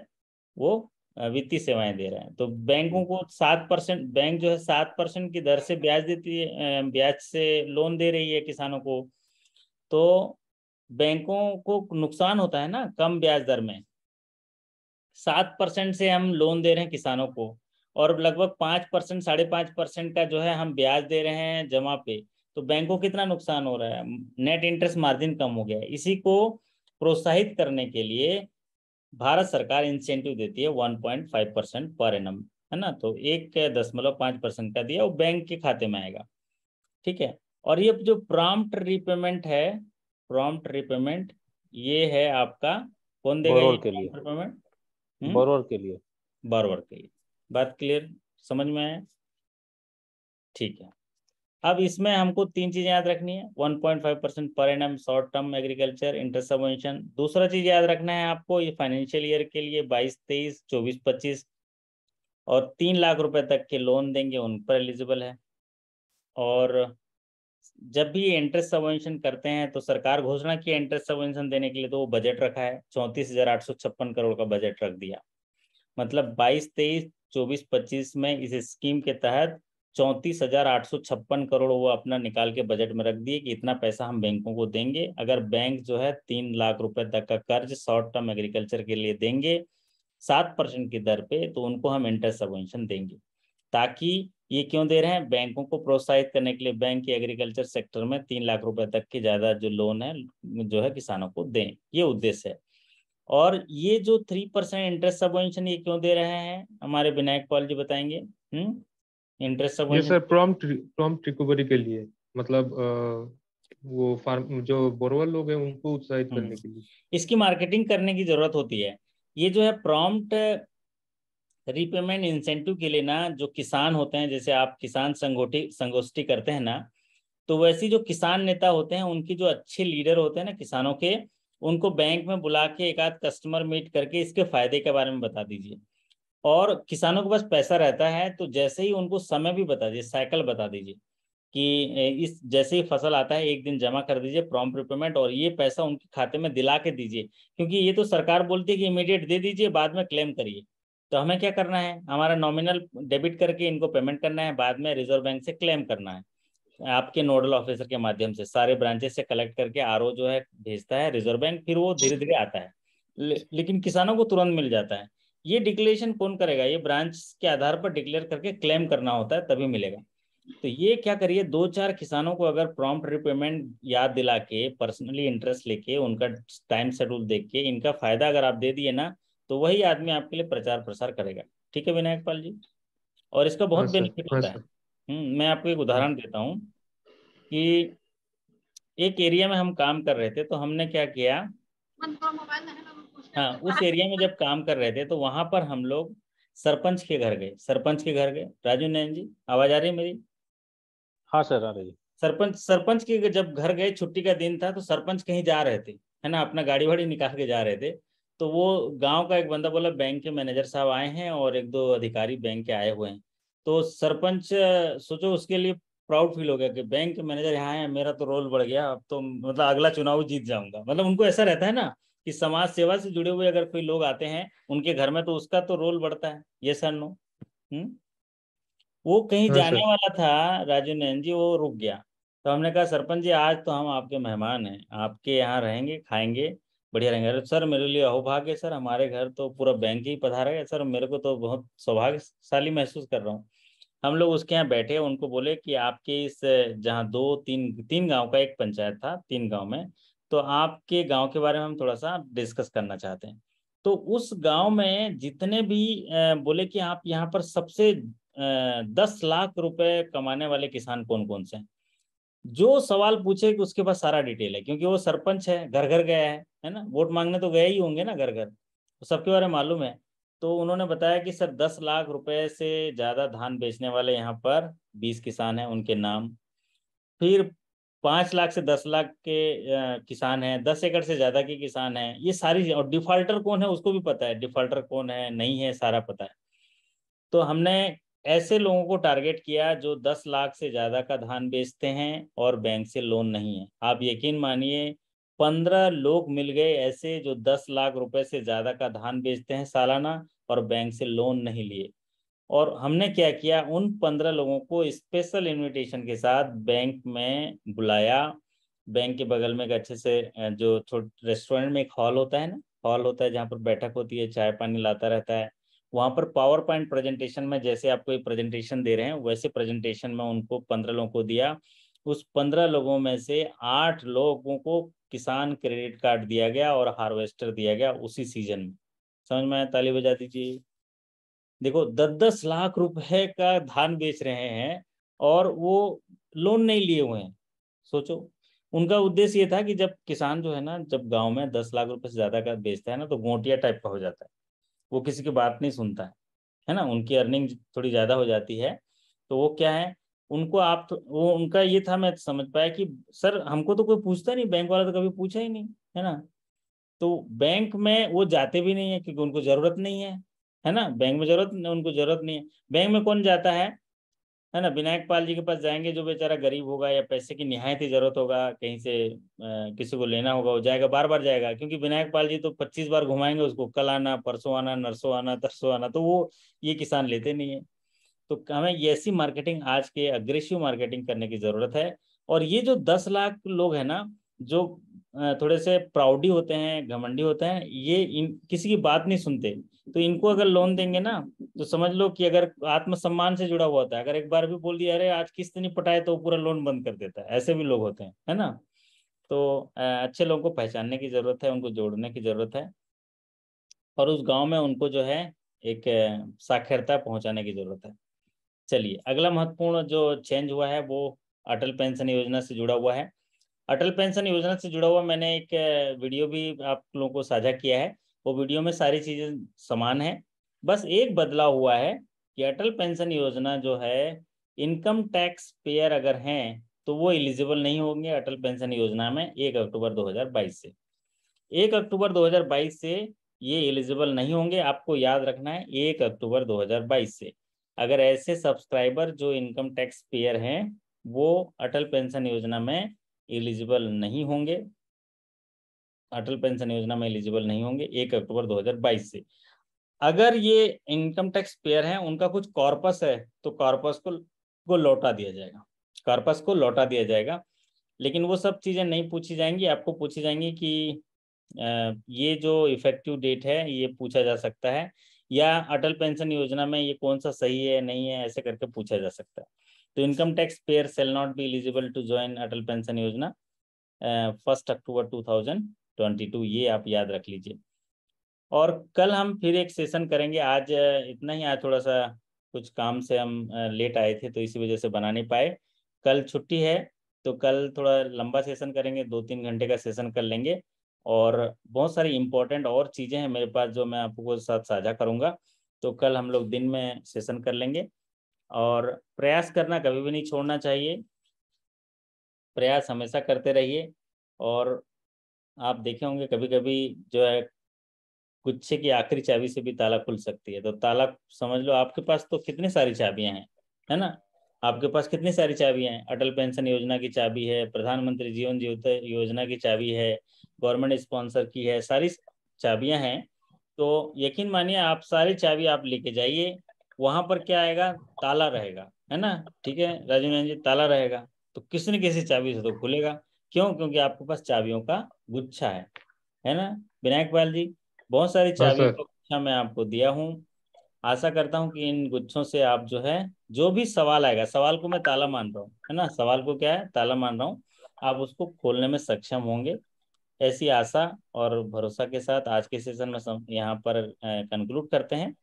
वो वित्तीय सेवाएं दे रहे हैं। तो बैंकों को 7%, बैंक जो है 7% की दर से ब्याज देती है, ब्याज से लोन दे रही है किसानों को। तो बैंकों को नुकसान होता है ना कम ब्याज दर में। 7% से हम लोन दे रहे हैं किसानों को और लगभग 5%, 5.5% का जो है हम ब्याज दे रहे हैं जमा पे, तो बैंक को कितना नुकसान हो रहा है? नेट इंटरेस्ट मार्जिन कम हो गया है। इसी को प्रोत्साहित करने के लिए भारत सरकार इंसेंटिव देती है 1.5% पर एनम, है ना। तो 1.5% का दिया, वो बैंक के खाते में आएगा, ठीक है। और ये जो प्रॉम्प्ट रीपेमेंट है, प्रॉम्प्ट रीपेमेंट ये है आपका, कौन देगा ये बोरोवर के लिए? Prompt repayment? बोरोवर के लिए। बोरोवर के लिए। बात क्लियर, समझ में आया? ठीक है। अब इसमें हमको 3 चीजें याद रखनी है, 1.5% पर annum short term agriculture interest subvention. दूसरा चीज याद रखना है आपको, ये फाइनेंशियल ईयर के लिए 22-23, 24-25 और 3 लाख रुपए तक के लोन देंगे उन पर एलिजिबल है। और जब भी इंटरेस्ट सबवेंशन करते हैं तो सरकार घोषणा की इंटरेस्ट सबवेंशन देने के लिए, तो वो बजट रखा है 34,856 करोड़ का बजट रख दिया। मतलब 22-23, 24-25 में इस स्कीम के तहत 34,856 करोड़ वो अपना निकाल के बजट में रख दिए कि इतना पैसा हम बैंकों को देंगे अगर बैंक जो है 3 लाख रुपए तक का कर्ज शॉर्ट टर्म एग्रीकल्चर के लिए देंगे 7% की दर पे, तो उनको हम इंटरेस्ट सबवेंशन देंगे। ताकि ये क्यों दे रहे हैं, बैंकों को प्रोत्साहित करने के लिए बैंक के एग्रीकल्चर सेक्टर में 3 लाख रुपए तक की ज्यादा जो लोन है जो है किसानों को दें, ये उद्देश्य है। और ये जो 3% इंटरेस्ट सबवेंशन ये क्यों दे रहे हैं, हमारे विनायक पाल जी बताएंगे। इंटरेस्ट ये सबवेंशन सर प्रॉम्प्ट रिकवरी के लिए, मतलब वो फार्म जो बोरोवर लोग हैं उनको उत्साहित करने के लिए इसकी मार्केटिंग करने की जरूरत होती है। ये जो है प्रॉम्प्ट रीपेमेंट इंसेंटिव के लिए ना, जो किसान होते हैं, जैसे आप किसान संगोष्ठी करते हैं ना, तो वैसे जो किसान नेता होते हैं उनकी जो अच्छे लीडर होते हैं ना किसानों के, उनको बैंक में बुला के एक आध कस्टमर मीट करके इसके फायदे के बारे में बता दीजिए। और किसानों के पास पैसा रहता है तो जैसे ही उनको समय भी बता दीजिए, साइकिल बता दीजिए कि इस जैसे ही फसल आता है एक दिन जमा कर दीजिए प्रॉम्प्ट रिपेमेंट, और ये पैसा उनके खाते में दिला के दीजिए। क्योंकि ये तो सरकार बोलती है कि इमीडिएट दे दीजिए, बाद में क्लेम करिए। तो हमें क्या करना है, हमारा नॉमिनल डेबिट करके इनको पेमेंट करना है, बाद में रिजर्व बैंक से क्लेम करना है। आपके नोडल ऑफिसर के माध्यम से सारे ब्रांचेस से कलेक्ट करके आरओ जो है भेजता है रिजर्व बैंक, फिर वो धीरे धीरे आता है। लेकिन किसानों को तुरंत मिल जाता है। ये डिक्लेरेशन कौन करेगा, ये ब्रांच के आधार पर डिक्लेयर करके क्लेम करना होता है तभी मिलेगा। तो ये क्या करिए, 2-4 किसानों को अगर प्रॉम्प्ट रिपेमेंट याद दिला के, पर्सनली इंटरेस्ट लेके, उनका टाइम शेड्यूल देख के इनका फायदा अगर आप दे दिए ना, तो वही आदमी आपके लिए प्रचार प्रसार करेगा। ठीक है विनायक पाल जी, और इसका हाँ बहुत सर, बेनिफिट हाँ होता है। सर। मैं आपको एक उदाहरण देता हूँ कि एक एरिया में हम काम कर रहे थे, तो हमने क्या किया, हाँ उस एरिया में जब काम कर रहे थे तो वहां पर हम लोग सरपंच के घर गए। सरपंच के घर गए, राजू नयन जी आवाज आ रही है मेरी? हाँ सर, आ रही है। सरपंच के जब घर गए, छुट्टी का दिन था, तो सरपंच कहीं जा रहे थे, है ना, अपना गाड़ी वाड़ी निकाल के जा रहे थे। तो वो गांव का एक बंदा बोला बैंक के मैनेजर साहब आए हैं और 1-2 अधिकारी बैंक के आए हुए हैं। तो सरपंच सोचो उसके लिए प्राउड फील हो गया कि बैंक के मैनेजर यहाँ है, मेरा तो रोल बढ़ गया, अब तो मतलब अगला चुनाव जीत जाऊंगा। मतलब उनको ऐसा रहता है ना कि समाज सेवा से जुड़े हुए अगर कोई लोग आते हैं उनके घर में, तो उसका तो रोल बढ़ता है। ये सर नो। वो कहीं हाँ जाने सर। वाला था राजू नयन जी, वो रुक गया। तो हमने कहा सरपंच जी आज तो हम आपके मेहमान हैं, आपके यहाँ रहेंगे, खाएंगे, बढ़िया रहेंगे। अरे सर मेरे लिए अहोभाग्य है सर, हमारे घर तो पूरा बैंक ही पधारा है सर, मेरे को तो बहुत सौभाग्यशाली महसूस कर रहा हूँ। हम लोग उसके यहाँ बैठे, उनको बोले कि आपके इस जहाँ 2-3 गांव का एक पंचायत था, 3 गांव में, तो आपके गांव के बारे में हम थोड़ा सा डिस्कस करना चाहते हैं। तो उस गांव में जितने भी बोले कि आप यहाँ पर सबसे 10 लाख रुपए कमाने वाले किसान कौन कौन से हैं। जो सवाल पूछे कि उसके पास सारा डिटेल है, क्योंकि वो सरपंच है, घर घर गया है ना, वोट मांगने तो गए ही होंगे ना घर घर, तो सबके बारे में मालूम है। तो उन्होंने बताया कि सर 10 लाख रुपए से ज्यादा धान बेचने वाले यहाँ पर 20 किसान हैं, उनके नाम। फिर 5 लाख से 10 लाख के किसान हैं, 10 एकड़ से ज्यादा के किसान हैं, ये सारी। और डिफॉल्टर कौन है उसको भी पता है, डिफॉल्टर कौन है नहीं है सारा पता है। तो हमने ऐसे लोगों को टारगेट किया जो 10 लाख से ज्यादा का धान बेचते हैं और बैंक से लोन नहीं है। आप यकीन मानिए 15 लोग मिल गए ऐसे जो 10 लाख रुपए से ज्यादा का धान बेचते हैं सालाना और बैंक से लोन नहीं लिए। और हमने क्या किया, उन 15 लोगों को स्पेशल इनविटेशन के साथ बैंक में बुलाया। बैंक के बगल में एक अच्छे से जो छोटे रेस्टोरेंट में एक हॉल होता है ना, हॉल होता है जहाँ पर बैठक होती है, चाय पानी लाता रहता है, वहां पर पावर पॉइंट प्रेजेंटेशन में जैसे आपको ये प्रेजेंटेशन दे रहे हैं वैसे प्रेजेंटेशन में उनको 15 लोगों को दिया। उस 15 लोगों में से 8 लोगों को किसान क्रेडिट कार्ड दिया गया और हार्वेस्टर दिया गया उसी सीजन में। समझ में आया? ताली बजा दीजिए। देखो 10-10 लाख रुपए का धान बेच रहे हैं और वो लोन नहीं लिए हुए हैं। सोचो, उनका उद्देश्य ये था कि जब किसान जो है ना, जब गांव में 10 लाख रुपए से ज्यादा का बेचता है ना, तो गोटिया टाइप का हो जाता है, वो किसी की बात नहीं सुनता है ना, उनकी अर्निंग थोड़ी ज्यादा हो जाती है। तो वो क्या है, उनको आप वो उनका ये था, मैं समझ पाया कि सर हमको तो कोई पूछता नहीं, बैंक वाला तो कभी पूछा ही नहीं, है ना। तो बैंक में वो जाते भी नहीं है क्योंकि उनको जरूरत नहीं है ना, बैंक में उनको जरूरत नहीं है। बैंक में कौन जाता है ना, विनायक पाल जी के पास जाएंगे जो बेचारा गरीब होगा या पैसे की निहायत ही जरूरत होगा, कहीं से किसी को लेना होगा, वो जाएगा, बार बार जाएगा, क्योंकि विनायक पाल जी तो 25 बार घुमाएंगे उसको, कल आना, परसों आना, नरसों आना, तरसों आना, तो वो ये किसान लेते नहीं है। तो हमें ऐसी मार्केटिंग, आज के अग्रेसिव मार्केटिंग करने की जरूरत है। और ये जो 10 लाख लोग हैं ना, जो थोड़े से प्राउडी होते हैं, घमंडी होते हैं, ये किसी की बात नहीं सुनते। तो इनको अगर लोन देंगे ना, तो समझ लो कि अगर आत्मसम्मान से जुड़ा हुआ होता है, अगर एक बार भी बोल दिया अरे आज किस्त नहीं पटाए, तो पूरा लोन बंद कर देता है। ऐसे भी लोग होते हैं, है ना। तो अच्छे लोगों को पहचानने की जरूरत है, उनको जोड़ने की जरूरत है, और उस गांव में उनको जो है एक साक्षरता पहुंचाने की जरूरत है। चलिए, अगला महत्वपूर्ण जो चेंज हुआ है वो अटल पेंशन योजना से जुड़ा हुआ है। अटल पेंशन योजना से जुड़ा हुआ मैंने एक वीडियो भी आप लोगों को साझा किया है। वो वीडियो में सारी चीजें समान है, बस एक बदलाव हुआ है कि अटल पेंशन योजना जो है, इनकम टैक्स पेयर अगर हैं तो वो एलिजिबल नहीं होंगे अटल पेंशन योजना में 1 अक्टूबर 2022 से। 1 अक्टूबर 2022 से ये एलिजिबल नहीं होंगे। आपको याद रखना है 1 अक्टूबर 2022 से। अगर ऐसे सब्सक्राइबर जो इनकम टैक्स पेयर हैं वो अटल पेंशन योजना में एलिजिबल नहीं होंगे, अटल पेंशन योजना में एलिजिबल नहीं होंगे 1 अक्टूबर 2022 से। अगर ये इनकम टैक्स पेयर हैं, उनका कुछ कॉर्पस है, तो कॉर्पस को लौटा दिया जाएगा, कॉर्पस को लौटा दिया जाएगा। लेकिन वो सब चीज़ें नहीं पूछी जाएंगी, आपको पूछी जाएंगी कि ये जो इफेक्टिव डेट है ये पूछा जा सकता है, या अटल पेंशन योजना में ये कौन सा सही है नहीं है, ऐसे करके पूछा जा सकता है। तो income tax payer shall not be eligible to join Atal pension Yojana 1 अक्टूबर 2022, ये आप याद रख लीजिए। और कल हम फिर एक सेशन करेंगे। आज इतना ही, आज थोड़ा सा कुछ काम से हम लेट आए थे, तो इसी वजह से बना नहीं पाए। कल छुट्टी है, तो कल थोड़ा लंबा सेशन करेंगे, 2-3 घंटे का सेशन कर लेंगे। और बहुत सारी इंपॉर्टेंट और चीज़ें हैं मेरे पास जो मैं आपको साथ साझा करूंगा। तो कल हम लोग दिन में सेशन कर लेंगे। और प्रयास करना कभी भी नहीं छोड़ना चाहिए, प्रयास हमेशा करते रहिए। और आप देखे होंगे कभी कभी जो है गुच्छे की आखिरी चाबी से भी ताला खुल सकती है। तो ताला समझ लो, आपके पास तो कितनी सारी चाबियां हैं, है ना। आपके पास कितनी सारी चाबियां हैं, अटल पेंशन योजना की चाबी है, प्रधानमंत्री जीवन ज्योति योजना की चाबी है, गवर्नमेंट स्पॉन्सर की है, सारी चाबियां हैं। तो यकीन मानिए, आप सारी चाबी आप लेके जाइए, वहां पर क्या आएगा, ताला रहेगा, है ना। ठीक है राजू नयन जी, ताला रहेगा, तो किसी न किसी चाबी से तो खुलेगा। क्यों? क्योंकि आपके पास चाबियों का गुच्छा है ना। विनायक पाल जी, बहुत सारी हाँ चाबियों सर। का गुच्छा मैं आपको दिया हूँ। आशा करता हूँ कि इन गुच्छों से आप जो है, जो भी सवाल आएगा, सवाल को मैं ताला मान रहा हूँ, है ना, सवाल को क्या है, ताला मान रहा हूँ, आप उसको खोलने में सक्षम होंगे। ऐसी आशा और भरोसा के साथ आज के सेशन में यहाँ पर कंक्लूड करते हैं।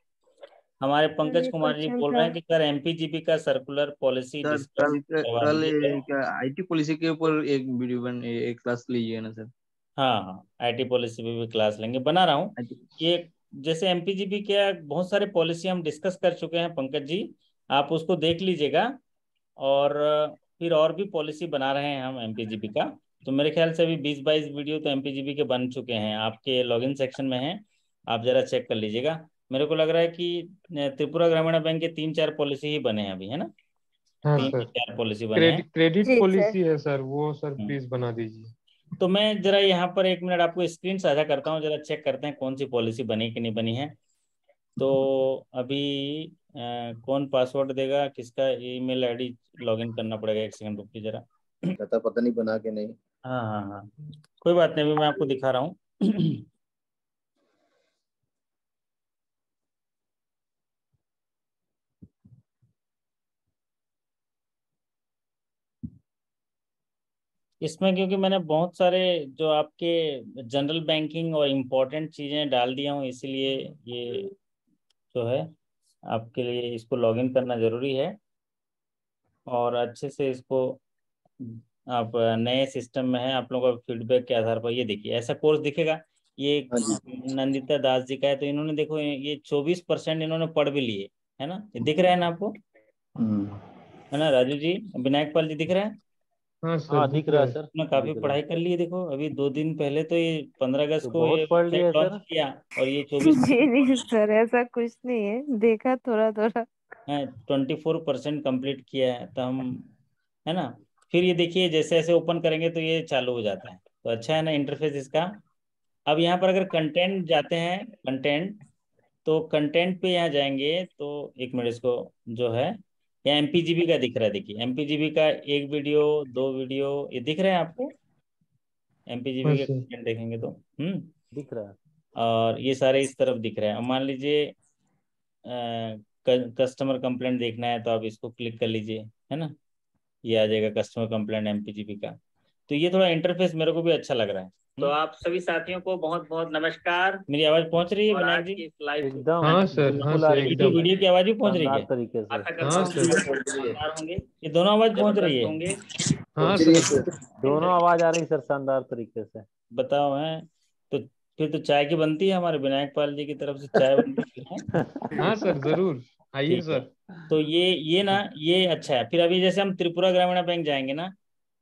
हमारे पंकज ये कुमार जी क्वेश्चन बोल रहे था। हैं कि सर एमपीजीबी का सर्कुलर पॉलिसी सर डिस्कस करवा कल दीजिए। क्या आईटी पॉलिसी के ऊपर एक वीडियो एक क्लास लीजिए ना सर। हाँ हाँ, आईटी पॉलिसी पे भी क्लास लेंगे, बना रहा हूँ। ये जैसे एमपीजीबी के बहुत सारे पॉलिसी हम डिस्कस कर चुके हैं पंकज जी, आप उसको देख लीजिएगा। और फिर और भी पॉलिसी बना रहे हैं हम एमपीजीबी का। तो मेरे ख्याल से अभी 20-22 वीडियो तो एमपीजीबी के बन चुके हैं, आपके लॉगिन सेक्शन में हैं, आप जरा चेक कर लीजिएगा। मेरे को लग रहा है कि त्रिपुरा ग्रामीण बैंक के 3-4 पॉलिसी ही बने हैं अभी, है ना। हाँ तीन सर। चार पॉलिसी बने हैं। क्रेडिट जी सर। पॉलिसी है सर, वो सर हम्म। प्लीज बना दीजिए। तो मैं जरा यहाँ पर 1 मिनट आपको स्क्रीन साझा करता हूँ, जरा चेक करते हैं कौन सी पॉलिसी बनी कि नहीं बनी है। तो अभी कौन पासवर्ड देगा, किसका ईमेल आईडी लॉगिन करना पड़ेगा, 1 सेकंड रुकिए जरा। कहता पता नहीं बना के नहीं। हाँ हाँ हाँ, कोई बात नहीं, अभी मैं आपको दिखा रहा हूँ। इसमें क्योंकि मैंने बहुत सारे जो आपके जनरल बैंकिंग और इम्पोर्टेंट चीज़ें डाल दिया हूँ, इसीलिए ये जो है आपके लिए इसको लॉगिन करना ज़रूरी है। और अच्छे से इसको आप नए सिस्टम में है, आप लोगों का फीडबैक के आधार पर ये देखिए ऐसा कोर्स दिखेगा। ये हाँ जी। नंदिता दास जी का है, तो इन्होंने देखो ये 24% इन्होंने पढ़ भी लिए, है ना, ये दिख रहा है ना आपको, हम्म। है ना राजू जी, विनायक पाल जी दिख रहा है हाँ सर हाँ दिख दिख रहा रहा है है। सर, ना। काफी दिख रहा पढ़ाई है। कर ली है, देखो अभी 2 दिन पहले तो ये 15 अगस्त तो को ये बहुत पढ़ लिया है वेबसाइट लॉन्च सर। किया, और ये 24 जी नहीं सर, ऐसा कुछ नहीं है, देखा थोड़ा थोड़ा। है, 24% कंप्लीट किया है, तो हम, है ना। फिर ये देखिए जैसे जैसे ओपन करेंगे तो ये चालू हो जाता है, तो अच्छा है ना इंटरफेस इसका। अब यहाँ पर अगर कंटेंट जाते हैं, कंटेंट, तो कंटेंट पे यहाँ जाएंगे तो एक मिनट, इसको जो है यहाँ एमपीजीबी का दिख रहा है, देखिए एमपीजीबी का 1 वीडियो 2 वीडियो ये दिख रहे हैं आपको, एमपीजीबी हाँ के सर। कंटेंट देखेंगे तो दिख रहा है। और ये सारे इस तरफ दिख रहे हैं। अब मान लीजिए कस्टमर कंप्लेंट देखना है तो आप इसको क्लिक कर लीजिए, है ना, ये आ जाएगा कस्टमर कंप्लेंट एमपीजीबी का। तो ये थोड़ा इंटरफेस मेरे को भी अच्छा लग रहा है। तो आप सभी साथियों को बहुत बहुत नमस्कार। मेरी आवाज पहुंच रही है विनायक जी? एकदम हाँ सर, हाँ बिल्कुल आ सर, रही है, वीडियो एकदम। वीडियो की आवाज भी पहुंच रही शानदार है? तरीके से। आशा करता हाँ हूँ सर, शानदार होंगे, ये दोनों आवाज पहुंच रही है होंगे। हाँ सर। दोनों आवाज आ रही सर शानदार तरीके से। बताओ है तो फिर तो चाय की बनती है, हमारे विनायक पाल जी की तरफ से चाय बनती है। हाँ सर, जरूर आइए ठीक है, सर। तो ये ना ये अच्छा है। फिर अभी जैसे हम त्रिपुरा ग्रामीण बैंक जाएंगे ना,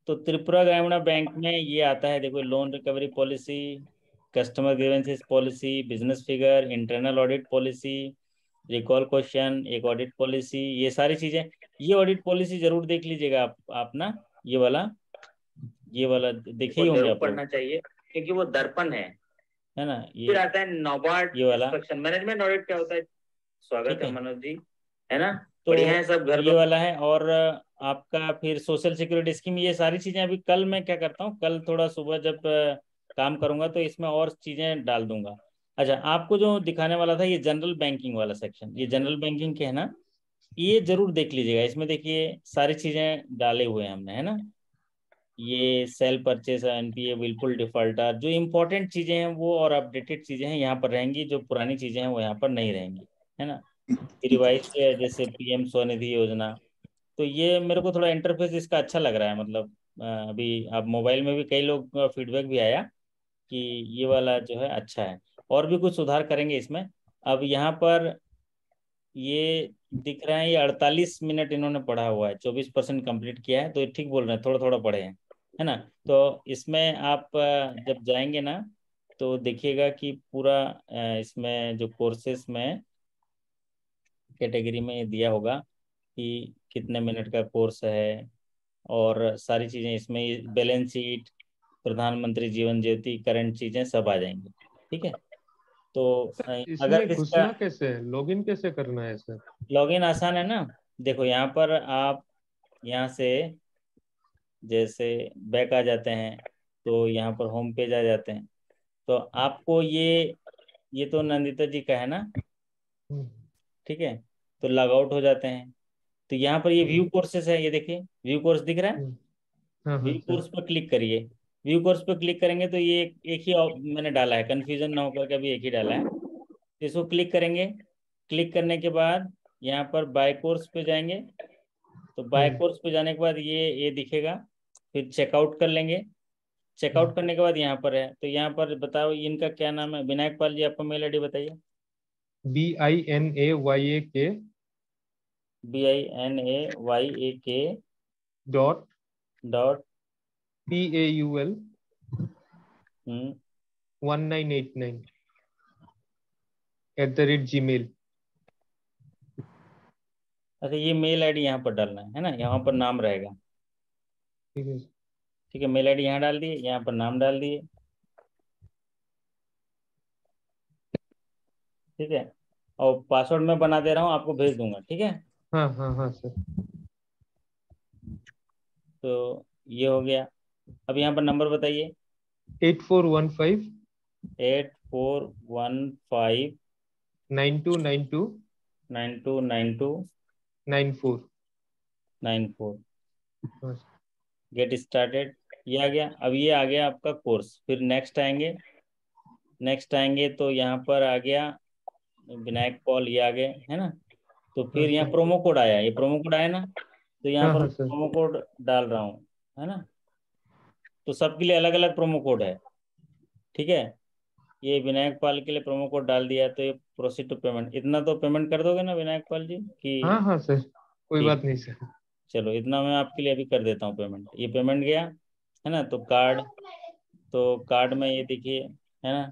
तो त्रिपुरा ग्रामीण बैंक में ये आता है, देखो loan recovery policy, customer grievances policy, business figure, internal audit policy, recall question, एक ऑडिट पॉलिसी, ये सारी चीजें। ये ऑडिट पॉलिसी जरूर देख लीजिएगा आप ना, ये वाला देखे ही होंगे आप लोग। पढ़ना चाहिए क्योंकि वो दर्पण है ना। ये फिर आता है नॉबार्ड ये वाला इंस्पेक्शन मैनेजमेंट ऑडिट क्या होता है। स्वागत है मनोज जी, है ना। तो बढ़िया है सब घर ये वाला है। और आपका फिर सोशल सिक्योरिटी स्कीम, ये सारी चीजें अभी कल मैं क्या करता हूँ, कल थोड़ा सुबह जब काम करूंगा तो इसमें और चीजें डाल दूंगा। अच्छा, आपको जो दिखाने वाला था ये जनरल बैंकिंग वाला सेक्शन, ये जनरल बैंकिंग के है ना, ये जरूर देख लीजिएगा। इसमें देखिए सारी चीजें डाले हुए हैं हमने, है ना। ये सेल परचेस एनपीए बिल्कुल डिफॉल्टर, जो इंपॉर्टेंट चीजें हैं वो और अपडेटेड चीजें हैं यहाँ पर रहेंगी, जो पुरानी चीजें हैं वो यहाँ पर नहीं रहेंगी, है ना। रिवाइज जैसे पीएम स्वनिधि योजना, तो ये मेरे को थोड़ा इंटरफेस इसका अच्छा लग रहा है। मतलब अभी अब मोबाइल में भी कई लोग फीडबैक भी आया कि ये वाला जो है अच्छा है। और भी कुछ सुधार करेंगे इसमें। अब यहाँ पर ये दिख रहा है, ये 48 मिनट इन्होंने पढ़ा हुआ है, 24% कंप्लीट किया है, तो ये ठीक बोल रहे हैं, थोड़ा थोड़ा पढ़े हैं, है ना। तो इसमें आप जब जाएंगे ना तो देखिएगा कि पूरा इसमें जो कोर्सेस में कैटेगरी में ये दिया होगा कि कितने मिनट का कोर्स है, और सारी चीज़ें इसमें बैलेंस शीट, प्रधानमंत्री जीवन ज्योति, करंट चीज़ें सब आ जाएंगी, ठीक है। तो अगर इसमें इसका घुसना कैसे है, लॉगिन कैसे करना है सर? लॉगिन आसान है ना। देखो यहाँ पर आप यहाँ से जैसे बैक आ जाते हैं तो यहाँ पर होम पेज आ जाते हैं। तो आपको ये तो नंदिता जी का है ना, हम्म, ठीक है। तो लॉग आउट हो जाते हैं। तो यहाँ पर ये हम्म, व्यू कोर्सेस है, ये देखिए व्यू कोर्स दिख रहा है। हम्म, हाँ हाँ व्यू सर। कोर्स पर क्लिक करिए। व्यू कोर्स पर क्लिक करेंगे तो ये एक ही मैंने डाला है, कंफ्यूजन ना होकर के भी एक ही डाला है। तो इसको क्लिक करेंगे। क्लिक करने के बाद यहाँ पर बाय कोर्स पे जाएंगे। तो बाय हम्म, कोर्स पे जाने के बाद ये दिखेगा। फिर चेकआउट कर लेंगे। हम्म। चेकआउट करने के बाद यहाँ पर है, तो यहाँ पर बताओ इनका क्या नाम है, विनायक पाल जी आपका मेल आईडी बताइए। BINAYAK BINAYAK dot dot PAUL हम्म 1989 @gmail। अच्छा, ये मेल आईडी यहाँ पर डालना है ना, यहाँ पर नाम रहेगा, ठीक है सर। ठीक है। मेल आईडी यहाँ डाल दिए, यहाँ पर नाम डाल दिए, ठीक है। और पासवर्ड मैं बना दे रहा हूँ, आपको भेज दूंगा, ठीक है। हाँ हाँ हाँ सर। तो ये हो गया। अब यहाँ पर नंबर बताइए। 8415 8415 9292 9292 94। 94। हाँ सर। गेट स्टार्टेड, ये आ गया। अब ये आ गया आपका कोर्स। फिर नेक्स्ट आएंगे। नेक्स्ट आएंगे तो यहाँ पर आ गया विनायक पॉल, ये आ गए, है ना। तो हाँ फिर यहाँ सर। प्रोमो कोड आया, ये प्रोमो कोड आया ना, तो यहाँ हाँ पर हाँ मैं सर। प्रोमो कोड डाल रहा हूँ, है ना। तो सबके लिए अलग अलग प्रोमो कोड है, ठीक है। ये विनायक पाल के लिए प्रोमो कोड डाल दिया है, तो ये प्रोसीड टू पेमेंट, इतना तो पेमेंट कर दोगे ना विनायक पाल जी हाँ कि? हाँ सर, कोई ठीक, बात नहीं सर। चलो इतना मैं आपके लिए अभी कर देता हूँ पेमेंट। ये पेमेंट गया, है ना। तो कार्ड, तो कार्ड में ये देखिए, है ना,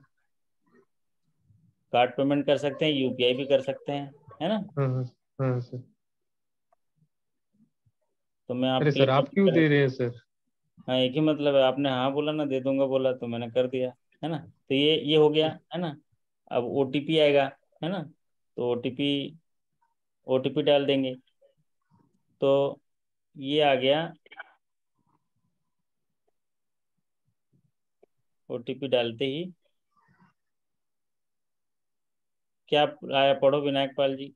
कार्ड पेमेंट कर सकते हैं, यूपीआई भी कर सकते हैं, है ना। हाँ हाँ हाँ सर। तो मैं अरे आपके लिए सर, आप पेमेंट क्यों कर, दे रहे हैं सर? हाँ एक ही मतलब है, आपने हाँ बोला ना, दे दूंगा बोला, तो मैंने कर दिया, है ना। तो ये हो गया, है ना। अब ओटीपी आएगा, है ना। तो ओटीपी डाल देंगे। तो ये आ गया, ओटीपी डालते ही क्या आया, पढ़ो Vinayak Pal ji.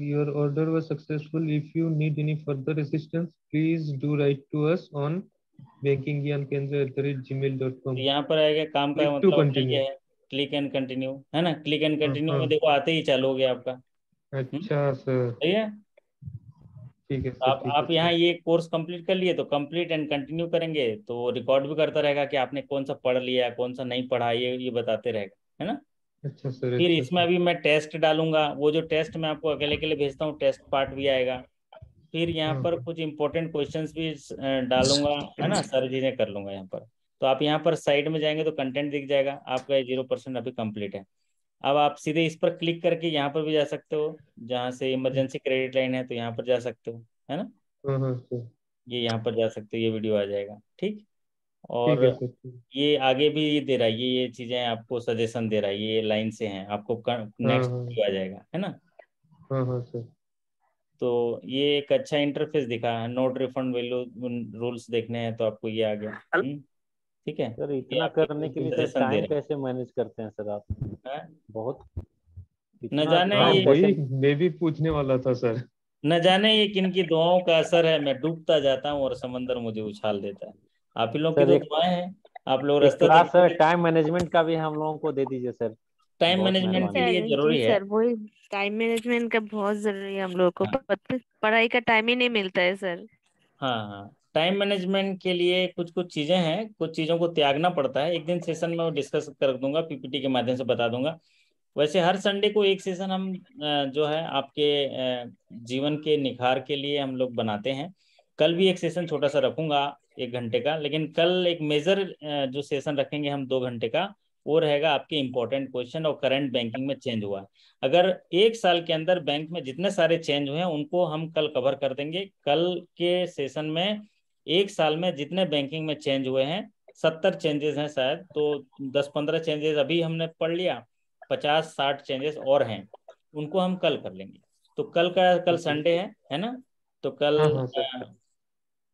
Your order was successful. If you need any further assistance, please do write to us on bankinggyankendra@gmail.com. यहाँ पर आएगा काम का Click to मतलब ठीक continue. है, क्लिक एंड कंटिन्यू है ना। क्लिक एंड कंटिन्यू में हाँ, देखो आते ही चालू हो गया आपका। अच्छा सर, सही है। ठीक है तो सर, आप ठीक है आप यहाँ सर। ये कोर्स कंप्लीट कर लिए तो कंप्लीट एंड कंटिन्यू करेंगे तो रिकॉर्ड भी करता रहेगा कि आपने कौन सा पढ़ लिया, कौन सा नहीं पढ़ा, ये बताते रहेगा, है ना। अच्छा सर, फिर अच्छा इसमें सर। अभी मैं टेस्ट डालूंगा, वो जो टेस्ट मैं आपको अकेले के लिए भेजता हूँ, टेस्ट पार्ट भी आएगा। फिर यहाँ हाँ पर कुछ इंपॉर्टेंट क्वेश्चंस भी डालूंगा, है ना, सारी चीजें कर लूंगा यहाँ पर। तो आप यहाँ पर साइड में जाएंगे तो कंटेंट दिख जाएगा आपका, 0% अभी कंप्लीट है। अब आप सीधे इस पर क्लिक करके यहाँ पर भी जा सकते हो, जहाँ से इमरजेंसी क्रेडिट लाइन है तो यहाँ पर जा सकते हो, है ना। हाँ हाँ सर, ये यहाँ पर जा सकते हो, ये वीडियो आ जाएगा, ठीक। ठीक और है सर, ठीक। ये आगे भी ये दे रहा है, ये चीजें आपको सजेशन दे रहा है, ये लाइन से हैं, आपको हाँ नेक्स्ट हाँ वीडियो आ जाएगा, है ना। हाँ हाँ सर। तो ये एक अच्छा इंटरफेस दिखा है, नोट रिफंड वैल्यू रूल्स देखने हैं तो आपको ये आ गया। ठीक है। सर ये इतना आपके करने के लिए सर सजेशन दे टाइम रहे कैसे मैनेज करते हैं सर आप? हैं। बहुत न इतना जाने हाँ, टाइम ये कैसे? वही मैं भी पूछने वाला था सर। न जाने ये किन की दुआओं का असर है, मैं डूबता जाता हूँ और समंदर मुझे उछाल देता है। आप ही लोग की सर तो एक दुआएं हैं, आप लोग एक रास्ता क्लास सर दिखाते। टाइम मैनेजमेंट का भी हम लोगों को दे दीजिए सर, टाइम बहुत मैनेजमेंट के मेहरबानी। लिए सर जी जरूरी है। सर, वही टाइम मैनेजमेंट का बहुत जरूरी है हम लोग को। हाँ पढ़ाई का टाइम ही नहीं मिलता है सर। हाँ हाँ, टाइम मैनेजमेंट के लिए कुछ कुछ चीजें हैं, कुछ चीजों को त्यागना पड़ता है। एक दिन सेशन में वो डिस्कस कर दूंगा, पीपीटी के माध्यम से बता दूंगा। वैसे हर संडे को एक सेशन हम जो है आपके जीवन के निखार के लिए हम लोग बनाते हैं। कल भी एक सेशन छोटा सा रखूंगा 1 घंटे का, लेकिन कल एक मेजर जो सेशन रखेंगे हम 2 घंटे का, वो रहेगा आपके इंपॉर्टेंट क्वेश्चन और करंट बैंकिंग में चेंज हुआ है। अगर 1 साल के अंदर बैंक में जितने सारे चेंज हुए हैं उनको हम कल कवर कर देंगे। कल के सेशन में 1 साल में जितने बैंकिंग में चेंज हुए हैं, 70 चेंजेस हैं शायद, तो 10-15 चेंजेस अभी हमने पढ़ लिया, 50-60 चेंजेस और हैं, उनको हम कल कर लेंगे। तो कल संडे है ना। तो कल हाँ हाँ सर, अ,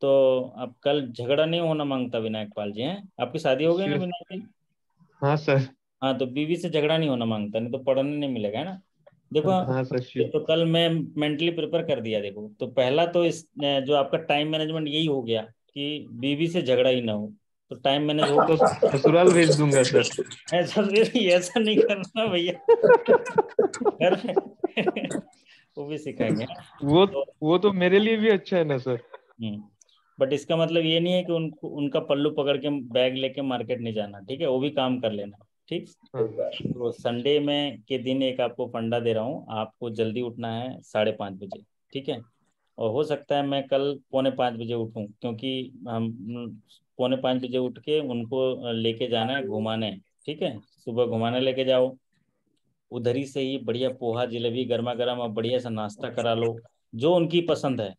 तो अब कल झगड़ा नहीं होना मांगता विनायक पाल जी, हैं आपकी शादी हो गई ना श्योर। विनायक जी। हाँ सर। हाँ, तो बीवी से झगड़ा नहीं होना मांगता, नहीं तो पढ़ने नहीं मिलेगा, है ना। देखो, हाँ सर, श्योर। तो कल मैं मेंटली प्रिपेयर कर दिया। देखो, तो पहला तो इस जो आपका टाइम मैनेजमेंट यही हो गया कि बीवी से झगड़ा ही ना हो, तो टाइम मैनेज हो तो गया। ससुराल भेज दूंगा सर। ऐसा नहीं करना भैया। घर वो भी सिखाएंगे। वो तो वो तो मेरे लिए भी अच्छा है ना सर। बट इसका मतलब ये नहीं है कि उनको उनका पल्लू पकड़ के बैग लेके मार्केट नहीं जाना, ठीक है, वो भी काम कर लेना, ठीक। हाँ तो संडे में के दिन एक आपको फंडा दे रहा हूँ, आपको जल्दी उठना है 5:30 बजे, ठीक है। और हो सकता है मैं कल 4:45 बजे उठूँ, क्योंकि हम 4:45 बजे उठ के उनको लेके जाना है घुमाने, ठीक है। सुबह घुमाने लेके जाओ, उधर ही से ही बढ़िया पोहा जलेबी गर्मा गर्म और बढ़िया सा नाश्ता करा लो, जो उनकी पसंद है।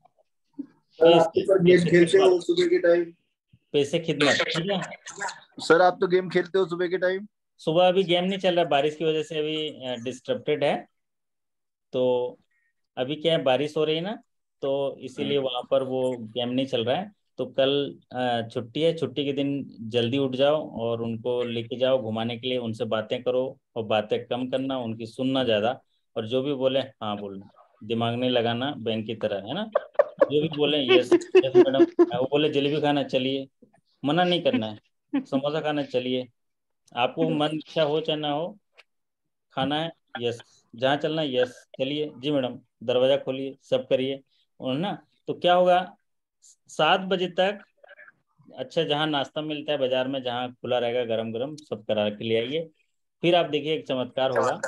सर आप तो सर गेम पैसे खेलते हो खिदमत, सुबह के टाइम। पैसे खिदमत, ठीक है। सर आप तो गेम खेलते हो सुबह के टाइम। सुबह अभी गेम नहीं चल रहा, बारिश की वजह से अभी डिस्टर्बेड है। तो अभी क्या है, बारिश हो रही है ना, तो इसीलिए वहां पर वो गेम नहीं चल रहा है। तो कल छुट्टी है, छुट्टी के दिन जल्दी उठ जाओ और उनको लेके जाओ घुमाने के लिए, उनसे बातें करो, और बातें कम करना, उनकी सुनना ज्यादा। और जो भी बोले हाँ बोलना, दिमाग नहीं लगाना बैंक की तरह, है ना। जो भी बोले यस यस मैडम। वो बोले जलेबी खाना चलिए, मना नहीं करना है। समोसा खाना चलिए, आपको मन इच्छा हो चाहे ना हो, खाना है यस, जहाँ चलना है यस चलिए जी मैडम, दरवाजा खोलिए, सब करिए, और ना। तो क्या होगा, 7 बजे तक अच्छा जहाँ नाश्ता मिलता है बाजार में, जहाँ खुला रहेगा गरम गरम, सब करा के ले आइए। फिर आप देखिए एक चमत्कार होगा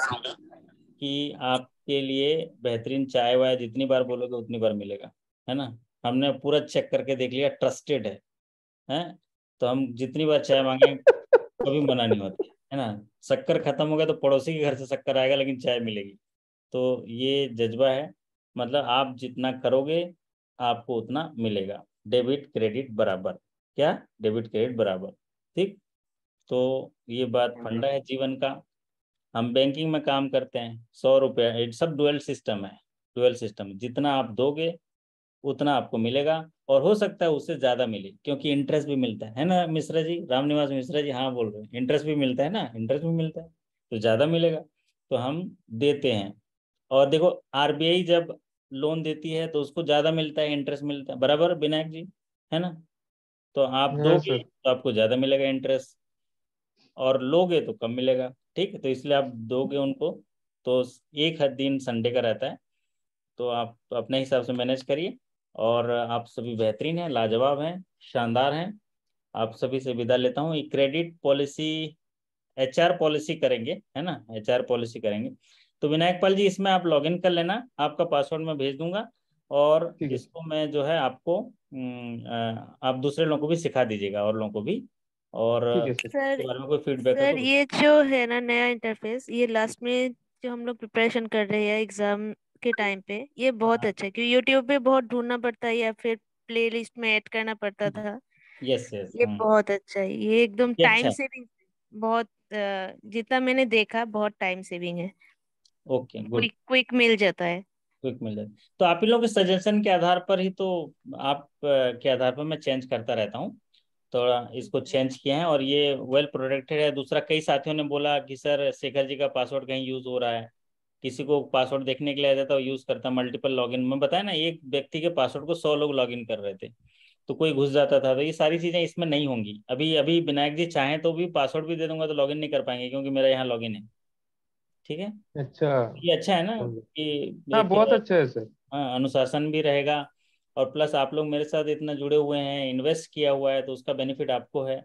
कि आपके लिए बेहतरीन चाय वाय जितनी बार बोलोगे उतनी बार मिलेगा, है ना। हमने पूरा चेक करके देख लिया, ट्रस्टेड है। तो हम जितनी बार चाय मांगे कभी मना नहीं होती, है ना। शक्कर खत्म हो गया तो पड़ोसी के घर से शक्कर आएगा, लेकिन चाय मिलेगी। तो ये जज्बा है, मतलब आप जितना करोगे आपको उतना मिलेगा, डेबिट क्रेडिट बराबर। क्या, डेबिट क्रेडिट बराबर, ठीक। तो ये बात फंडा है जीवन का। हम बैंकिंग में काम करते हैं, 100 रुपये, सब डुअल सिस्टम है, डुअल सिस्टम, जितना आप दोगे उतना आपको मिलेगा, और हो सकता है उससे ज़्यादा मिले, क्योंकि इंटरेस्ट भी मिलता है ना मिश्रा जी, रामनिवास मिश्रा जी, हाँ बोल रहे हैं, इंटरेस्ट भी मिलता है ना, इंटरेस्ट भी मिलता है, तो ज़्यादा मिलेगा, तो हम देते हैं। और देखो आरबीआई जब लोन देती है तो उसको ज़्यादा मिलता है, इंटरेस्ट मिलता है, बराबर विनायक जी, है ना? तो आप हाँ दोगे सर। तो आपको ज़्यादा मिलेगा इंटरेस्ट, और लोगे तो कम मिलेगा, ठीक है? तो इसलिए आप दोगे उनको, तो एक हर दिन संडे का रहता है, तो आप अपने हिसाब से मैनेज करिए। और आप सभी बेहतरीन हैं, लाजवाब हैं, शानदार हैं। आप सभी से विदा लेता हूँ। ये क्रेडिट पॉलिसी, एचआर पॉलिसी करेंगे, है ना, एचआर पॉलिसी करेंगे। तो विनायक पाल जी, इसमें आप लॉगिन कर लेना, आपका पासवर्ड मैं भेज दूंगा, और ठीक है। इसको मैं जो है आपको आप दूसरे लोगों को भी सिखा दीजिएगा, और लोगों को भी, और ठीक है सर। इसके सर बारे में कोई फीडबैक है सर तो। ये जो है ना नया इंटरफेस, ये लास्ट में जो हम लोग प्रिपरेशन कर रहे हैं एग्जाम के टाइम पे, ये बहुत अच्छा है, क्योंकि यूट्यूब पे बहुत ढूंढना पड़ता है या फिर प्ले लिस्ट में ऐड करना पड़ता था। यस यस, ये बहुत अच्छा है, ये एकदम ये अच्छा टाइम है। सेविंग, बहुत जितना मैंने देखा बहुत टाइम सेविंग है, ओके गुड। क्विक क्विक मिल जाता है। क्विक मिल जाए, तो आप ही लोगों के सजेशन के आधार पर ही तो, आप के आधार पर मैं चेंज करता रहता हूँ, तो इसको चेंज किया है, और ये वेल प्रोटेक्टेड है। दूसरा, कई साथियों ने बोला कि सर शेखर जी का पासवर्ड कहीं यूज हो रहा है, किसी को पासवर्ड देखने के लिए आ जाता है, यूज करता, मल्टीपल लॉगिन में, बताया ना, एक व्यक्ति के पासवर्ड को 100 लोग लॉगिन कर रहे थे, तो कोई घुस जाता था। तो ये सारी चीजें इसमें नहीं होंगी। अभी अभी विनायक जी चाहें तो भी पासवर्ड भी दे दूंगा तो लॉगिन नहीं कर पाएंगे, क्योंकि मेरा यहाँ लॉगिन है, ठीक है? अच्छा। ये अच्छा है ना, समझे। कि हाँ एक बहुत अच्छा है सर। हाँ, अनुशासन भी रहेगा, और प्लस आप लोग मेरे साथ इतना जुड़े हुए हैं, इन्वेस्ट किया हुआ है, तो उसका बेनिफिट आपको है,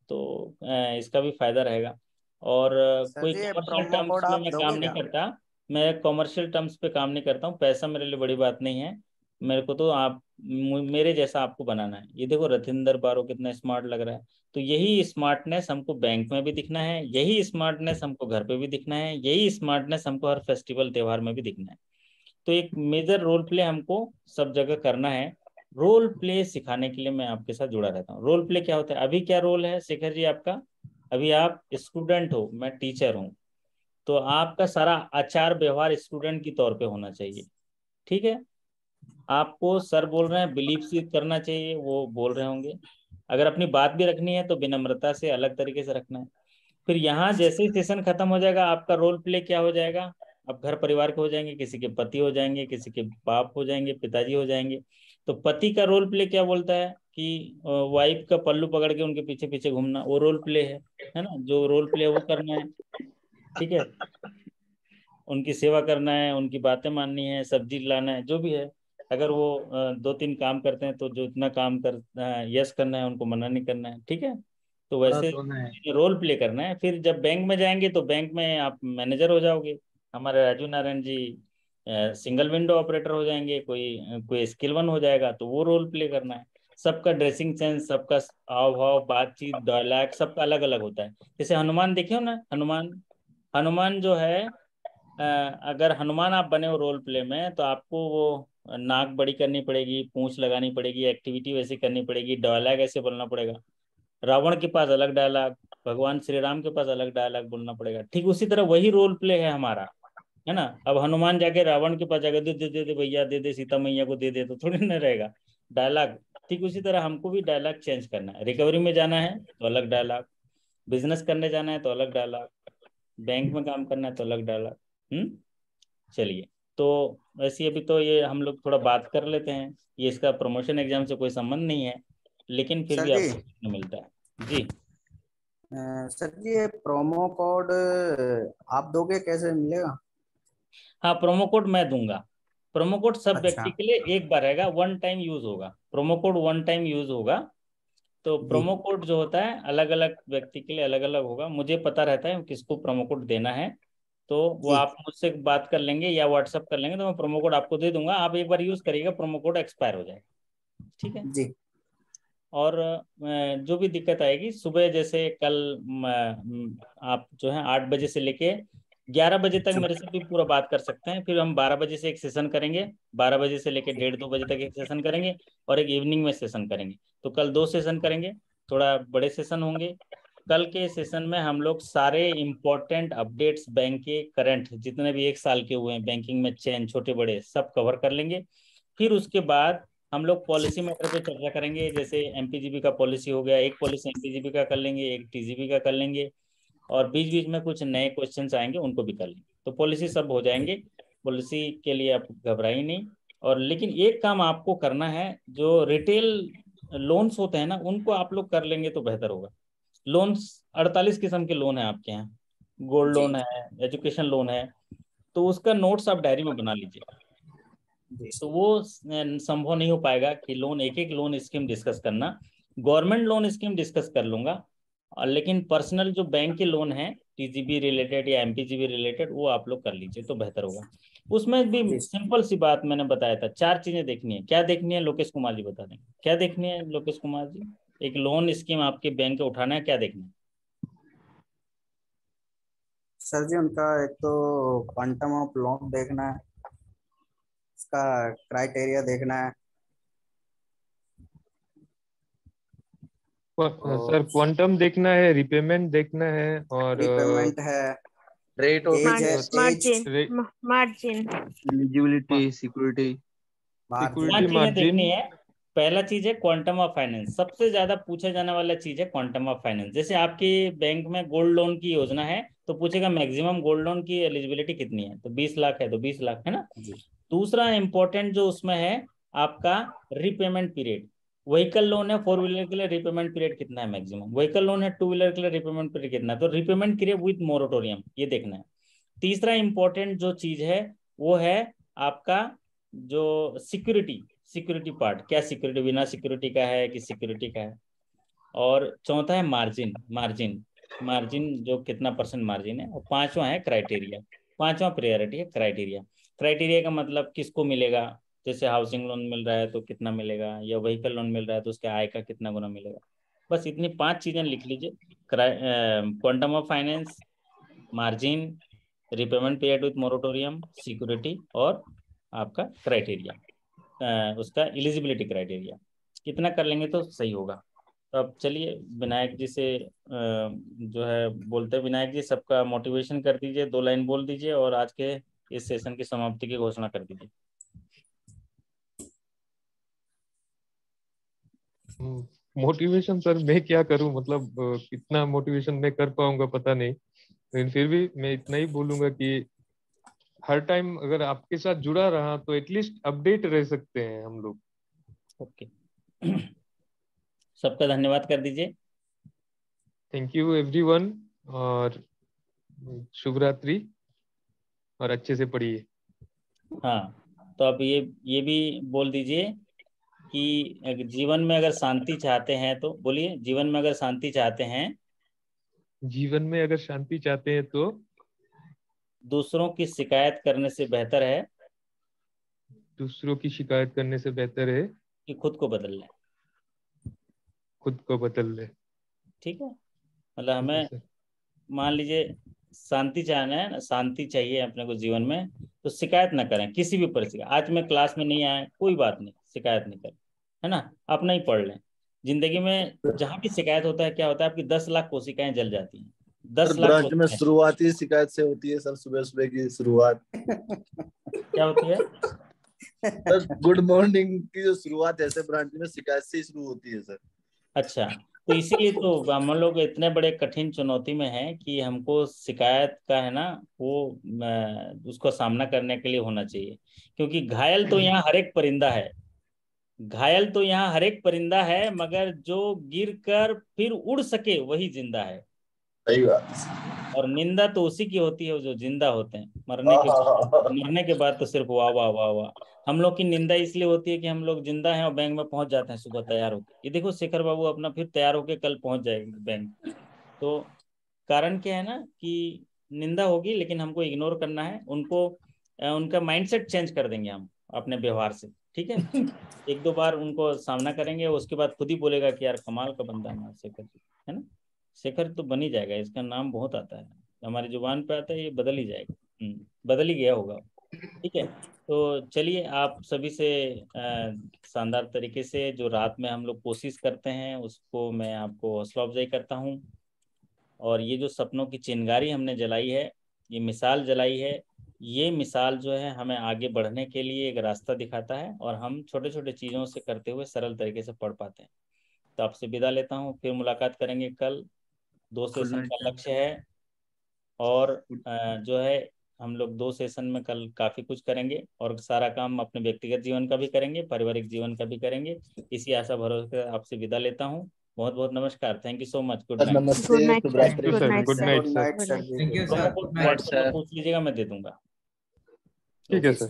तो इसका भी फायदा रहेगा। और सर कोई जी ये कमर्शियल प्रोमो टर्म्स कोड में आप मैं काम दोगे नहीं क्या? करता, मैं कमर्शियल टर्म्स पे काम नहीं करता हूँ, पैसा मेरे लिए बड़ी बात नहीं है, मेरे को तो आप मेरे जैसा आपको बनाना है। ये देखो रथिंदर बारो कितना स्मार्ट लग रहा है, तो यही स्मार्टनेस हमको बैंक में भी दिखना है, यही स्मार्टनेस हमको घर पे भी दिखना है, यही स्मार्टनेस हमको हर फेस्टिवल त्योहार में भी दिखना है। तो एक मेजर रोल प्ले हमको सब जगह करना है। रोल प्ले सिखाने के लिए मैं आपके साथ जुड़ा रहता हूँ। रोल प्ले क्या होता है? अभी क्या रोल है शेखर जी आपका? अभी आप स्टूडेंट हो, मैं टीचर हूँ, तो आपका सारा आचार व्यवहार स्टूडेंट की तौर पे होना चाहिए, ठीक है? आपको सर बोल रहे हैं बिलीव से करना चाहिए, वो बोल रहे होंगे। अगर अपनी बात भी रखनी है तो विनम्रता से अलग तरीके से रखना है। फिर यहाँ जैसे ही सेशन खत्म हो जाएगा, आपका रोल प्ले क्या हो जाएगा? आप घर परिवार के हो जाएंगे, किसी के पति हो जाएंगे, किसी के बाप हो जाएंगे, पिताजी हो जाएंगे। तो पति का रोल प्ले क्या बोलता है कि वाइफ का पल्लू पकड़ के उनके पीछे पीछे घूमना, वो रोल प्ले है ना? जो रोल प्ले है वो करना है, ठीक है? उनकी सेवा करना है, उनकी बातें माननी है, सब्जी लाना है, जो भी है। अगर वो 2-3 काम करते हैं तो जो इतना काम कर यस करना है, उनको मना नहीं करना है, ठीक है? तो हाँ वैसे तो है। रोल प्ले करना है। फिर जब बैंक में जाएंगे तो बैंक में आप मैनेजर हो जाओगे, हमारे Raju Narayan ji single window operator हो जाएंगे, कोई कोई स्किल वन हो जाएगा, तो वो रोल प्ले करना है। सबका ड्रेसिंग सेंस, सबका हाव भाव, बातचीत, डायलॉग सबका अलग अलग होता है। जैसे हनुमान देखे हो ना, हनुमान, हनुमान जो है, अगर हनुमान आप बने हो रोल प्ले में, तो आपको वो नाक बड़ी करनी पड़ेगी, पूंछ लगानी पड़ेगी, एक्टिविटी वैसे करनी पड़ेगी, डायलॉग ऐसे बोलना पड़ेगा। रावण के पास अलग डायलॉग, भगवान श्री राम के पास अलग डायलॉग बोलना पड़ेगा। ठीक उसी तरह वही रोल प्ले है हमारा, है ना? अब हनुमान जाके रावण के पास जाकर दे दे दे दे भैया, दे दे सीता मैया को दे दे, तो थोड़ी ना रहेगा डायलॉग। ठीक उसी तरह हमको भी डायलॉग चेंज करना है। रिकवरी में जाना है तो अलग डायलॉग, बिजनेस करने जाना है तो अलग डायलॉग, बैंक में काम करना है तो अलग डायलॉग। चलिए, तो वैसे अभी तो ये हम लोग थोड़ा बात कर लेते हैं, ये इसका प्रमोशन एग्जाम से कोई संबंध नहीं है, लेकिन फिर सर भी जी, आपको सीखने मिलता है जी। सर जी ये प्रोमो कोड आप दोगे, कैसे मिलेगा? हाँ, प्रोमो कोड मैं दूंगा। प्रोमो कोड सब व्यक्ति अच्छा के लिए एक बार रहेगा, वन टाइम यूज होगा, promo code one time use होगा। तो जी। प्रोमो कोड जो होता है अलग अलग व्यक्ति के लिए अलग अलग होगा, मुझे पता रहता है किसको प्रोमो कोड देना है, तो वो जी आप मुझसे बात कर लेंगे या व्हाट्सअप कर लेंगे, तो मैं प्रोमो कोड आपको दे दूंगा। आप एक बार यूज करिएगा, प्रोमो कोड एक्सपायर हो जाएगा, ठीक है? जी। और जो भी दिक्कत आएगी सुबह, जैसे कल आप जो है 8 बजे से लेके 11 बजे तक मेरे से भी पूरा बात कर सकते हैं। फिर हम 12 बजे से एक सेशन करेंगे, 12 बजे से लेके 1:30-2 बजे तक एक सेशन करेंगे, और एक इवनिंग में सेशन करेंगे। तो कल 2 सेशन करेंगे, थोड़ा बड़े सेशन होंगे, कल के सेशन में हम लोग सारे इम्पोर्टेंट अपडेट्स बैंक के करंट जितने भी 1 साल के हुए हैं बैंकिंग में चेंज छोटे बड़े सब कवर कर लेंगे। फिर उसके बाद हम लोग पॉलिसी मैटर पे चर्चा करेंगे, जैसे एमपीजीबी का पॉलिसी हो गया, एक पॉलिसी एमपीजीबी का कर लेंगे, एक टीजीबी का कर लेंगे, और बीच बीच में कुछ नए क्वेश्चंस आएंगे उनको भी कर लेंगे। तो पॉलिसी सब हो जाएंगे, पॉलिसी के लिए आप घबराइए नहीं। और लेकिन एक काम आपको करना है, जो रिटेल लोन्स होते हैं ना उनको आप लोग कर लेंगे तो बेहतर होगा। लोन्स 48 किस्म के लोन है आपके यहाँ, गोल्ड जी लोन है, एजुकेशन लोन है, तो उसका नोट्स आप डायरी में बना लीजिए। जी तो वो संभव नहीं हो पाएगा कि लोन एक एक लोन स्कीम डिस्कस करना। गवर्नमेंट लोन स्कीम डिस्कस कर लूंगा, और लेकिन पर्सनल जो बैंक के लोन है टीजीबी रिलेटेड या एमपीजीबी रिलेटेड वो आप लोग कर लीजिए तो बेहतर होगा। उसमें भी जी सिंपल सी बात मैंने बताया था, 4 चीजें देखनी है। क्या देखनी है लोकेश कुमार जी बता देंगे, क्या देखनी है लोकेश कुमार जी? एक लोन स्कीम आपके बैंक के उठाना है, क्या देखना है? सर जी, उनका एक तो क्वांटम ऑफ लोन देखना है, इसका क्राइटेरिया देखना है, सर और क्वांटम देखना है, रिपेमेंट देखना है, और रिपेमेंट है, रेट ऑफ एज है, age, margin margin eligibility, security. Security 5 चीजें मार्जिन। देखनी है। पहला चीज है क्वांटम ऑफ फाइनेंस, सबसे ज्यादा पूछा जाने वाला चीज है क्वांटम ऑफ फाइनेंस। जैसे आपकी बैंक में गोल्ड लोन की योजना है तो पूछेगा मैक्सिमम गोल्ड लोन की एलिजिबिलिटी कितनी है, तो 20 लाख है तो 20 लाख है ना। जी दूसरा इंपॉर्टेंट जो उसमें है आपका रिपेमेंट पीरियड। व्हीकल लोन है 4 व्हीलर के लिए, रिपेमेंट पीरियड कितना है मैक्सिमम। व्हीकल लोन है 2 व्हीलर के लिए, रिपेमेंट पीरियड कितना है। तो रिपेमेंट पीरियड विद मोरेटोरियम ये देखना है। तीसरा इंपॉर्टेंट जो चीज है वो है आपका जो सिक्योरिटी, सिक्योरिटी पार्ट, क्या सिक्योरिटी बिना सिक्योरिटी का है कि सिक्योरिटी का है। और चौथा है मार्जिन, मार्जिन मार्जिन जो कितना परसेंट मार्जिन है। और पांचवा है क्राइटेरिया, पांचवा प्रायोरिटी है क्राइटेरिया। क्राइटेरिया का मतलब किसको मिलेगा, जैसे हाउसिंग लोन मिल रहा है तो कितना मिलेगा, या व्हीकल लोन मिल रहा है तो उसके आय का कितना गुना मिलेगा। बस इतनी 5 चीजें लिख लीजिए, quantum of finance, margin, repayment period with moratorium, security, और आपका क्राइटेरिया, उसका एलिजिबिलिटी क्राइटेरिया। कितना कर लेंगे तो सही होगा। तो अब चलिए विनायक जी से जो है बोलते हैं, विनायक जी सबका मोटिवेशन कर दीजिए, 2 लाइन बोल दीजिए और आज के इस सेशन की समाप्ति की घोषणा कर दीजिए। मोटिवेशन सर मैं क्या करूं, मतलब कितना मोटिवेशन मैं कर पाऊंगा पता नहीं, लेकिन फिर भी मैं इतना ही बोलूंगा कि हर टाइम अगर आपके साथ जुड़ा रहा तो एटलीस्ट अपडेट रह सकते हैं हम लोग। ओके सबका धन्यवाद कर दीजिए। थैंक यू एवरीवन, और शुभ रात्रि, और अच्छे से पढ़िए। हाँ तो अब ये भी बोल दीजिए कि जीवन में अगर शांति चाहते हैं तो बोलिए, जीवन में अगर शांति चाहते हैं, जीवन में अगर शांति चाहते हैं तो दूसरों की शिकायत करने से बेहतर है दूसरों की शिकायत करने से बेहतर है कि खुद को बदल लें। खुद को बदल ले। ठीक है, मतलब ठीक है हमें सर। मान लीजिए शांति चाहना है ना, शांति चाहिए अपने को जीवन में, तो शिकायत ना करें किसी भी परिस्थिति। आज मैं क्लास में नहीं आया कोई बात नहीं, शिकायत नहीं करें, है ना, अपना ही पढ़ लें। जिंदगी में जहाँ भी शिकायत होता है क्या होता है, आपकी 10 लाख कोशिकाएं जल जाती हैं, सर 10 लाख ब्रांच में कोशिकाएं। शुरुआती शिकायत से होती है सर, सुबह सुबह की शुरुआत। क्या होती है? सर गुड मॉर्निंग की जो शुरुआत है सर ब्रांच में शिकायत से ही शुरू होती है सर। अच्छा, तो इसीलिए तो हम लोग इतने बड़े कठिन चुनौती में हैं कि हमको शिकायत का है ना वो उसको सामना करने के लिए होना चाहिए। क्योंकि घायल तो यहाँ हर एक परिंदा है, घायल तो यहाँ हर एक परिंदा है, मगर जो गिर कर फिर उड़ सके वही जिंदा है। सही बात। और निंदा तो उसी की होती है जो जिंदा होते हैं, हाँ हाँ हाँ। मरने के बाद तो सिर्फ वाह वाह वाह वाह। हम लोग की निंदा इसलिए होती है कि हम लोग जिंदा हैं और बैंक में पहुंच जाते हैं सुबह तैयार होकर। ये देखो शेखर बाबू अपना फिर तैयार होकर कल पहुंच जाएंगे बैंक। तो कारण क्या है ना कि निंदा होगी लेकिन हमको इग्नोर करना है उनको, उनका माइंडसेट चेंज कर देंगे हम अपने व्यवहार से। ठीक है, 1-2 बार उनको सामना करेंगे, उसके बाद खुद ही बोलेगा कि यार कमाल का बंदा है शेखर जी, है ना। शेखर तो बन ही जाएगा, इसका नाम बहुत आता है, हमारी जुबान पे आता है, ये बदल ही जाएगा। बदल ही गया होगा। ठीक है, तो चलिए आप सभी से शानदार तरीके से जो रात में हम लोग कोशिश करते हैं उसको मैं आपको हौसला अफजाई करता हूँ। और ये जो सपनों की चिंगारी हमने जलाई है, ये मिसाल जलाई है, ये मिसाल जो है हमें आगे बढ़ने के लिए एक रास्ता दिखाता है और हम छोटे छोटे चीज़ों से करते हुए सरल तरीके से पढ़ पाते हैं। तो आपसे विदा लेता हूँ, फिर मुलाकात करेंगे कल। 2 सेशन का लक्ष्य है और जो है हम लोग 2 सेशन में कल काफ़ी कुछ करेंगे और सारा काम अपने व्यक्तिगत जीवन का भी करेंगे, पारिवारिक जीवन का भी करेंगे। इसी आशा भरोसे आपसे विदा लेता हूँ। बहुत बहुत नमस्कार। Thank you so much. Good night. नमस्ते, गुड नाइट शुभ रात्रि। Thank you sir, good night good sir. Night sir ji. Thank you promo sir, code good night WhatsApp में पूछ लीजिएगा, मैं दे दूंगा। ठीक है ओके सर।